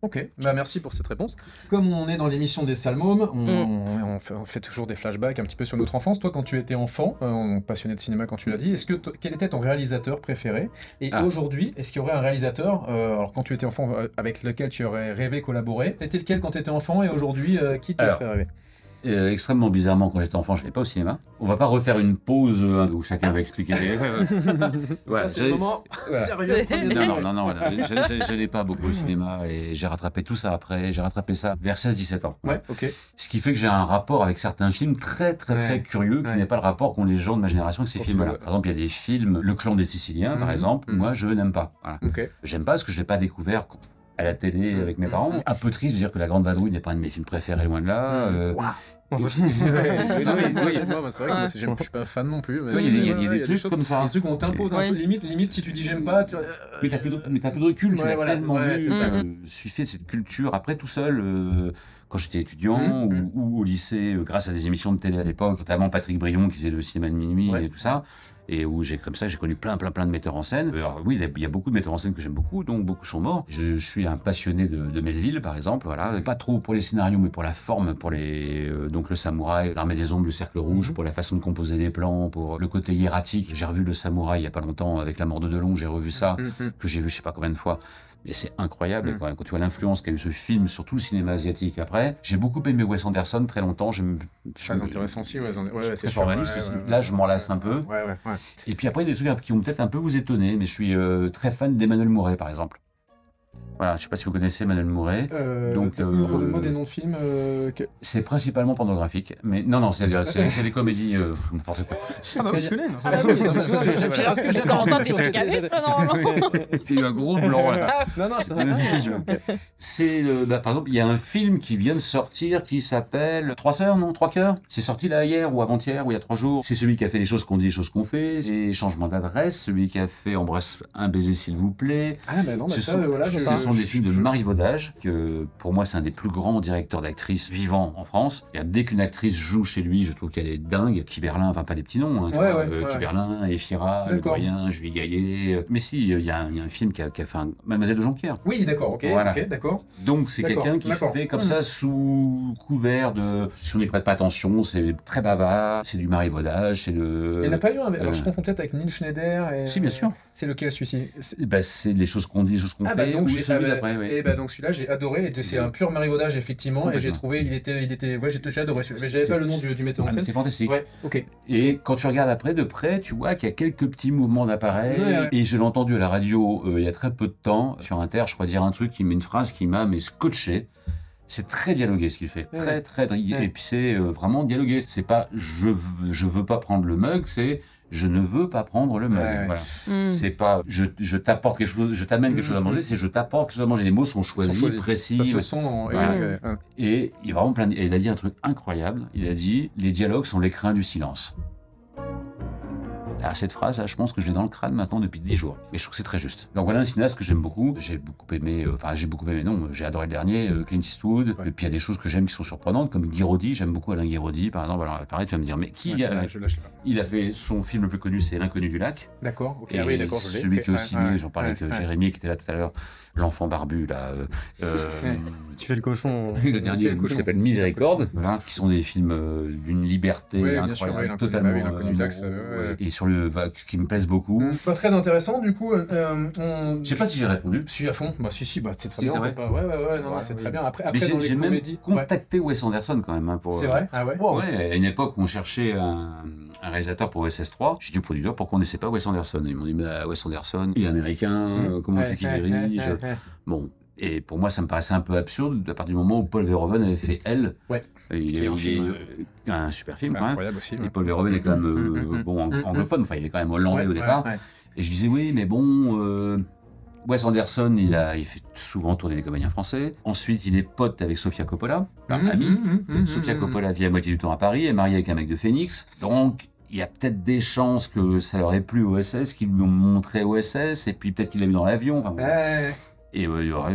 Ok, bah merci pour cette réponse. Comme on est dans l'émission des Salmômes, on fait toujours des flashbacks un petit peu sur notre enfance. Toi, quand tu étais enfant, passionné de cinéma quand tu l'as dit, quel était ton réalisateur préféré? Et aujourd'hui, est-ce qu'il y aurait un réalisateur, alors quand tu étais enfant, avec lequel tu aurais rêvé collaborer? C'était lequel quand tu étais enfant, et aujourd'hui, qui te ferait rêver? Extrêmement bizarrement, quand j'étais enfant, je n'allais pas au cinéma. On va pas refaire une pause où chacun va expliquer. C'est le moment sérieux. Non, je n'allais pas beaucoup au cinéma et j'ai rattrapé tout ça après. J'ai rattrapé ça vers 16-17 ans. Ce qui fait que j'ai un rapport avec certains films très curieux, qui n'est pas le rapport qu'ont les gens de ma génération avec ces films-là. Par exemple, il y a des films, Le Clan des Siciliens, par exemple, moi je n'aime pas. J'aime pas parce que je l'ai pas découvert à la télé avec mes parents. Un peu triste de dire que La Grande Vadrouille n'est pas un de mes films préférés, loin de là. C'est vrai que je suis pas fan non plus. Il y a des trucs comme ça. Des trucs où on t'impose un peu, limite si tu dis j'aime pas. Mais t'as plus de recul, tu l'as tellement vu. Je suis fait de cette culture après tout seul. Quand j'étais étudiant ou au lycée, grâce à des émissions de télé à l'époque, notamment Patrick Brion qui faisait le cinéma de minuit et tout ça, et où j'ai connu plein de metteurs en scène. Alors oui, il y a beaucoup de metteurs en scène que j'aime beaucoup, donc beaucoup sont morts. Je suis un passionné de Melville, par exemple, voilà. Pas trop pour les scénarios, mais pour la forme, pour donc le samouraï, l'armée des ombres, le cercle rouge, pour la façon de composer les plans, pour le côté hiératique. J'ai revu le samouraï il y a pas longtemps avec La mort de Delon, j'ai revu ça, que j'ai vu je sais pas combien de fois. Et c'est incroyable quand tu vois l'influence qu'a eu ce film sur tout le cinéma asiatique après. J'ai beaucoup aimé Wes Anderson très longtemps. Très intéressant aussi, c'est très réaliste aussi. Là, je m'en lasse un peu. Et puis après, il y a des trucs qui vont peut-être un peu vous étonner, mais je suis très fan d'Emmanuel Mouret, par exemple. Voilà, je sais pas si vous connaissez Emmanuel Mouret. Redonne-moi des noms de films. C'est principalement pornographique, mais non, c'est des comédies, n'importe quoi. Je connais. Parce que j'ai entendu sur tes canets. Il y a eu un gros blanc là. Non, c'est par exemple, il y a un film qui vient de sortir qui s'appelle Trois sœurs, non, Trois cœurs. C'est sorti là hier ou avant-hier ou il y a 3 jours. C'est celui qui a fait Les choses qu'on dit, les choses qu'on fait. C'est Changement d'adresse. Celui qui a fait Embrasse un baiser s'il vous plaît. Ah bah non, bah ça, voilà. Ce sont des films de marivaudage, que pour moi c'est un des plus grands directeurs d'actrices vivants en France. Et dès qu'une actrice joue chez lui, je trouve qu'elle est dingue. Kiberlin, enfin pas les petits noms, Kiberlin, Efira, Le Doyen, Julie Gaillet. Mais si, il y a un film qui a fait Mademoiselle de Jonquière. Oui, d'accord, ok, d'accord. Donc c'est quelqu'un qui fait comme ça sous couvert de... Si on n'y prête pas attention, c'est très bavard, c'est du marivaudage, c'est de... Il n'y en a pas eu un... Alors je confonds peut-être avec Neil Schneider et... Si, bien sûr. C'est lequel celui-ci? C'est Les choses qu'on dit, les choses qu'on fait, donc ou celui d'après, Et donc celui-là j'ai adoré, c'est un pur marivaudage effectivement, et j'ai trouvé, j'ai adoré celui-là, mais j'avais pas le nom du metteur en scène. C'est fantastique. Ouais, ok. Et quand tu regardes après de près, tu vois qu'il y a quelques petits mouvements d'appareil, et je l'ai entendu à la radio il y a très peu de temps, sur Inter, je crois dire un truc, qui met une phrase qui m'a scotché. C'est très dialogué ce qu'il fait, très et puis c'est vraiment dialogué. C'est pas je veux pas prendre le mug, c'est je ne veux pas prendre le mug. Voilà. C'est pas je t'apporte quelque chose, je t'amène quelque chose à manger, c'est je t'apporte quelque chose à manger. Les mots sont choisis, précis. Ça se sent. Et il y a vraiment et il a dit un truc incroyable. Il a dit les dialogues sont l'écrin du silence. Alors, cette phrase, là, je pense que je l'ai dans le crâne maintenant depuis 10 jours. Mais je trouve que c'est très juste. Donc voilà un cinéaste que j'aime beaucoup. J'ai beaucoup aimé, j'ai adoré le dernier, Clint Eastwood. Et puis il y a des choses que j'aime qui sont surprenantes, comme Guiraudy. J'aime beaucoup Alain Guiraudy, par exemple. Alors pareil, tu vas me dire, mais il a fait son film le plus connu, c'est L'inconnu du lac. D'accord, ok. Et d'accord, celui qui est aussi j'en parlais avec Jérémy qui était là tout à l'heure, l'enfant barbu, là. Tu fais le cochon. Le dernier qui s'appelle Miséricorde, voilà, qui sont des films d'une liberté incroyable, totalement. L'inconnu du lac, et sur qui me plaisent beaucoup. Pas très intéressant, du coup. Je sais pas si j'ai répondu. Si, à fond. Bah, si, c'est très bien. Non, c'est très bien. Après, j'ai même contacté Wes Anderson quand même. C'est vrai? Ah ouais? Ouais, à une époque où on cherchait un réalisateur pour OSS3, j'ai dit au producteur pourquoi on n'essaie pas Wes Anderson. Ils m'ont dit, Wes Anderson, il est américain, comment tu qu'il dirige? Bon. Et pour moi, ça me paraissait un peu absurde à partir du moment où Paul Verhoeven avait fait Elle. Ouais. Il est un super film, quand même. Incroyable aussi. Et Paul Verhoeven est quand même anglophone, enfin, il est quand même hollandais au départ. Et je disais, oui, mais bon, Wes Anderson, il fait souvent tourner des comédiens français. Ensuite, il est pote avec Sofia Coppola, ami. Sofia Coppola vit à moitié du temps à Paris, est mariée avec un mec de Phoenix. Donc, il y a peut-être des chances que ça leur ait plu OSS, qu'ils lui ont montré OSS, et puis peut-être qu'il l'a vu dans l'avion. Enfin, et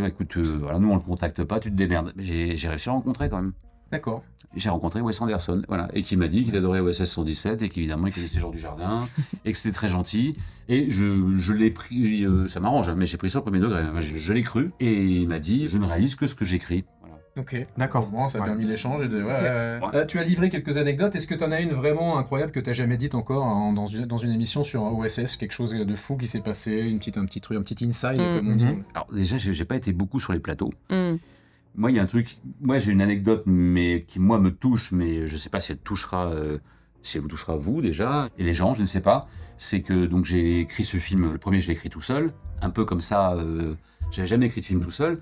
écoute, nous on le contacte pas, tu te démerdes. J'ai réussi à le rencontrer quand même. D'accord. J'ai rencontré Wes Anderson, voilà, et qui m'a dit qu'il adorait OSS 117 et qu'évidemment il connaissait Jour du Jardin et que c'était très gentil. Et je l'ai pris, ça m'arrange, mais j'ai pris ça au premier degré. Je l'ai cru et il m'a dit je ne réalise que ce que j'écris. Voilà. Ok, d'accord. Bon, ça a permis l'échange. Tu as livré quelques anecdotes. Est-ce que tu en as une vraiment incroyable que tu n'as jamais dite encore dans une émission sur OSS, quelque chose de fou qui s'est passé, un petit truc, un petit inside comme on dit. Alors déjà, j'ai pas été beaucoup sur les plateaux. Moi, il y a un truc. Moi, j'ai une anecdote, mais qui moi me touche, mais je sais pas si elle touchera, si elle vous touchera vous déjà et les gens, je ne sais pas. C'est que donc j'ai écrit ce film. Le premier, je l'ai écrit tout seul, un peu comme ça. J'avais jamais écrit de film tout seul.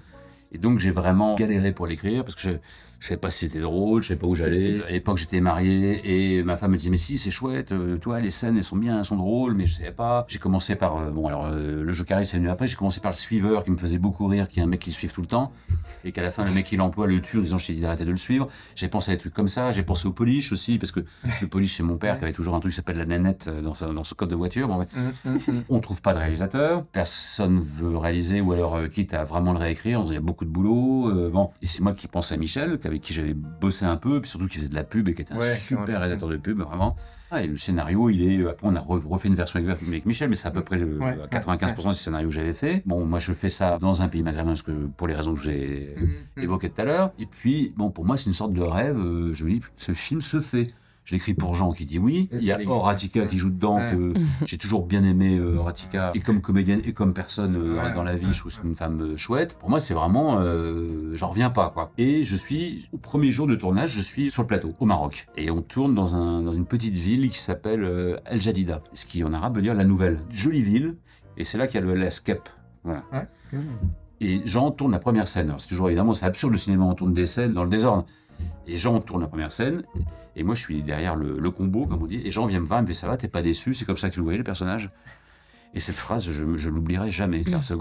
Et donc j'ai vraiment galéré pour l'écrire parce que je savais pas si c'était drôle, je savais pas où j'allais. À l'époque, j'étais marié et ma femme me disait mais si, c'est chouette, toi, les scènes, elles sont bien, elles sont drôles, mais je savais pas. J'ai commencé par le jeu carré, c'est venu après. J'ai commencé par le suiveur qui me faisait beaucoup rire, qui est un mec qui le suit tout le temps et qu'à la fin, le mec qui l'emploie le tue en disant je t'ai dit d'arrêter de le suivre. J'ai pensé à des trucs comme ça. J'ai pensé au Polish aussi parce que le Polish, c'est mon père qui avait toujours un truc qui s'appelle la nénette dans son code de voiture. Bon, ouais. On trouve pas de réalisateur, personne veut réaliser ou alors quitte à vraiment le réécrire. Il y a beaucoup de boulot. Et c'est moi qui pense à Michel, avec qui j'avais bossé un peu, puis surtout qui faisait de la pub et qui était un super réalisateur de pub, vraiment. Et le scénario, après on a refait une version avec Michel, mais c'est à peu près 95% du scénario que j'avais fait. Bon, moi je fais ça dans un pays maghrébin, parce que pour les raisons que j'ai évoquées tout à l'heure. Et puis, bon, pour moi c'est une sorte de rêve, je me dis, ce film se fait. Je l'écris pour Jean qui dit oui. Il y a Horatica qui joue dedans, que j'ai toujours bien aimé Horatica, et comme comédienne et comme personne dans la vie, je trouve que c'est une femme chouette. Pour moi, c'est vraiment, j'en reviens pas, quoi. Et au premier jour de tournage, je suis sur le plateau, au Maroc. Et on tourne dans une petite ville qui s'appelle El Jadida, ce qui en arabe veut dire la nouvelle. Jolie ville, et c'est là qu'il y a le Skep. Voilà. Et Jean tourne la première scène. Alors, c'est toujours, évidemment, c'est absurde le cinéma, on tourne des scènes dans le désordre. Et Jean tourne la première scène, et moi je suis derrière le combo, comme on dit, et Jean vient me voir, il me dit ça va, t'es pas déçu, c'est comme ça que vous voyez le personnage. Et cette phrase, je l'oublierai jamais, car ce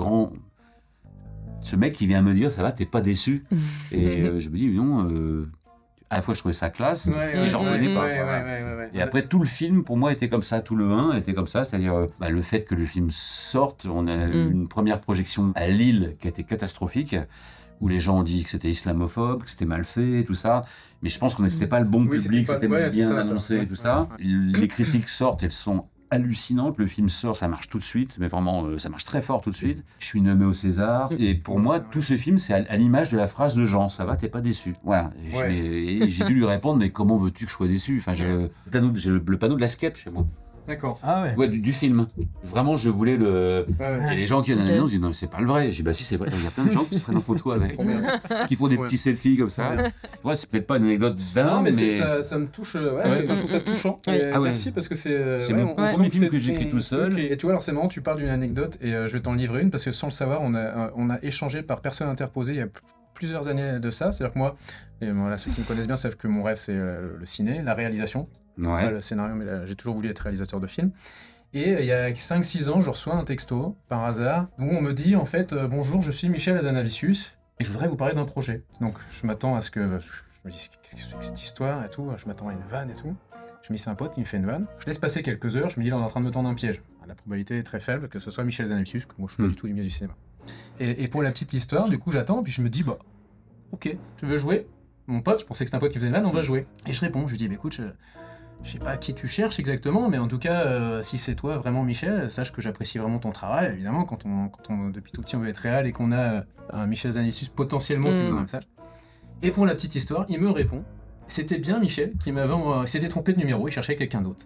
mec qui vient me dire ça va, t'es pas déçu. Et je me dis non, à la fois je trouvais ça classe, et j'en revenais pas. Et après tout le film, pour moi, était comme ça, tout le 1 était comme ça, c'est-à-dire le fait que le film sorte, on a eu une première projection à Lille qui a été catastrophique, où les gens ont dit que c'était islamophobe, que c'était mal fait, tout ça. Mais je pense qu'on n'était pas le bon public, c'était bien annoncé, tout ça. Les critiques sortent, elles sont hallucinantes. Le film sort, ça marche tout de suite, mais vraiment, ça marche très fort tout de suite. Je suis nommé au César. Et pour moi, tout ce film, c'est à l'image de la phrase de Jean, ça va, t'es pas déçu. Voilà. Et j'ai dû lui répondre, mais comment veux-tu que je sois déçu? J'ai le panneau de la Skep chez moi. D'accord. Du film. Vraiment, je voulais le. Et les gens qui viennent à la maison disent non, c'est pas le vrai. J'ai dit bah si, c'est vrai. Il y a plein de gens qui se prennent en photo avec, qui font des petits selfies comme ça. C'est peut-être pas une anecdote dingue, mais ça me touche. Je trouve ça touchant. Merci parce que c'est mon premier film que j'écris tout seul. Et tu vois, alors c'est marrant, tu parles d'une anecdote et je vais t'en livrer une parce que sans le savoir, on a échangé par personne interposée il y a plusieurs années de ça. C'est-à-dire que moi, ceux qui me connaissent bien savent que mon rêve c'est le ciné, la réalisation. Pas le scénario, mais j'ai toujours voulu être réalisateur de films. Et il y a 5-6 ans, je reçois un texto, par hasard, où on me dit, en fait, bonjour, je suis Michel Hazanavicius, et je voudrais vous parler d'un projet. Donc, je m'attends à ce que... Je me dis, qu'est-ce que c'est que cette histoire et tout? Je m'attends à une vanne et tout. Je me dis, c'est un pote qui me fait une vanne. Je laisse passer quelques heures, je me dis, là, on est en train de me tendre un piège. La probabilité est très faible que ce soit Michel Hazanavicius, que moi, je suis pas du tout du milieu du cinéma. Et pour la petite histoire, du coup, j'attends, puis je me dis, bah, ok, tu veux jouer? Mon pote, je pensais que c'était un pote qui faisait une vanne, on va jouer. Et je réponds, je lui dis, bah, écoute, je sais pas qui tu cherches exactement, mais en tout cas, si c'est toi vraiment Michel, sache que j'apprécie vraiment ton travail. Évidemment, quand on depuis tout petit on veut être réel et qu'on a un Michel Hazanavicius potentiellement qui nous envoie un message. Et pour la petite histoire, il me répond, c'était bien Michel qui s'était trompé de numéro, il cherchait quelqu'un d'autre.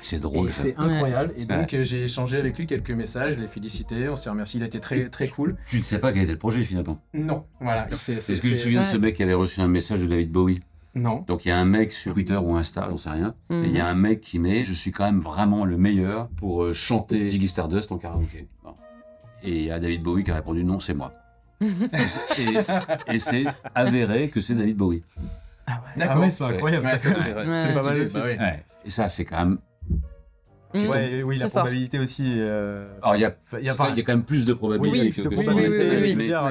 C'est drôle. Et c'est incroyable. Et donc j'ai échangé avec lui quelques messages, je l'ai félicité, on s'est remercié, il a été très très cool. Tu ne sais pas quel était le projet finalement? Non, voilà. Est-ce que tu te souviens de ce mec qui avait reçu un message de David Bowie? Non. Donc il y a un mec sur Twitter ou Insta, j'en sais rien, et il y a un mec qui met « Je suis quand même vraiment le meilleur pour chanter Ziggy Stardust en karaoké ». Et il y a David Bowie qui a répondu « Non, c'est moi ». Et c'est avéré que c'est David Bowie. D'accord. C'est incroyable. C'est pas mal aussi. Et ça, c'est quand même... Oui, la probabilité aussi. Alors, il y a quand même plus de probabilité. Oui,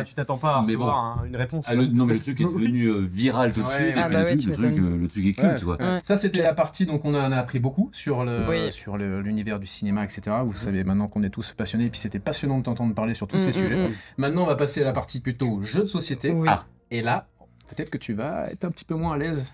tu t'attends pas à recevoir une réponse. Non, mais le truc est devenu viral tout de suite. Le truc est culte, tu vois. Ça, c'était la partie, donc on a appris beaucoup sur l'univers du cinéma, etc. Vous savez maintenant qu'on est tous passionnés, et puis c'était passionnant de t'entendre parler sur tous ces sujets. Maintenant, on va passer à la partie plutôt jeux de société. Et là, peut-être que tu vas être un petit peu moins à l'aise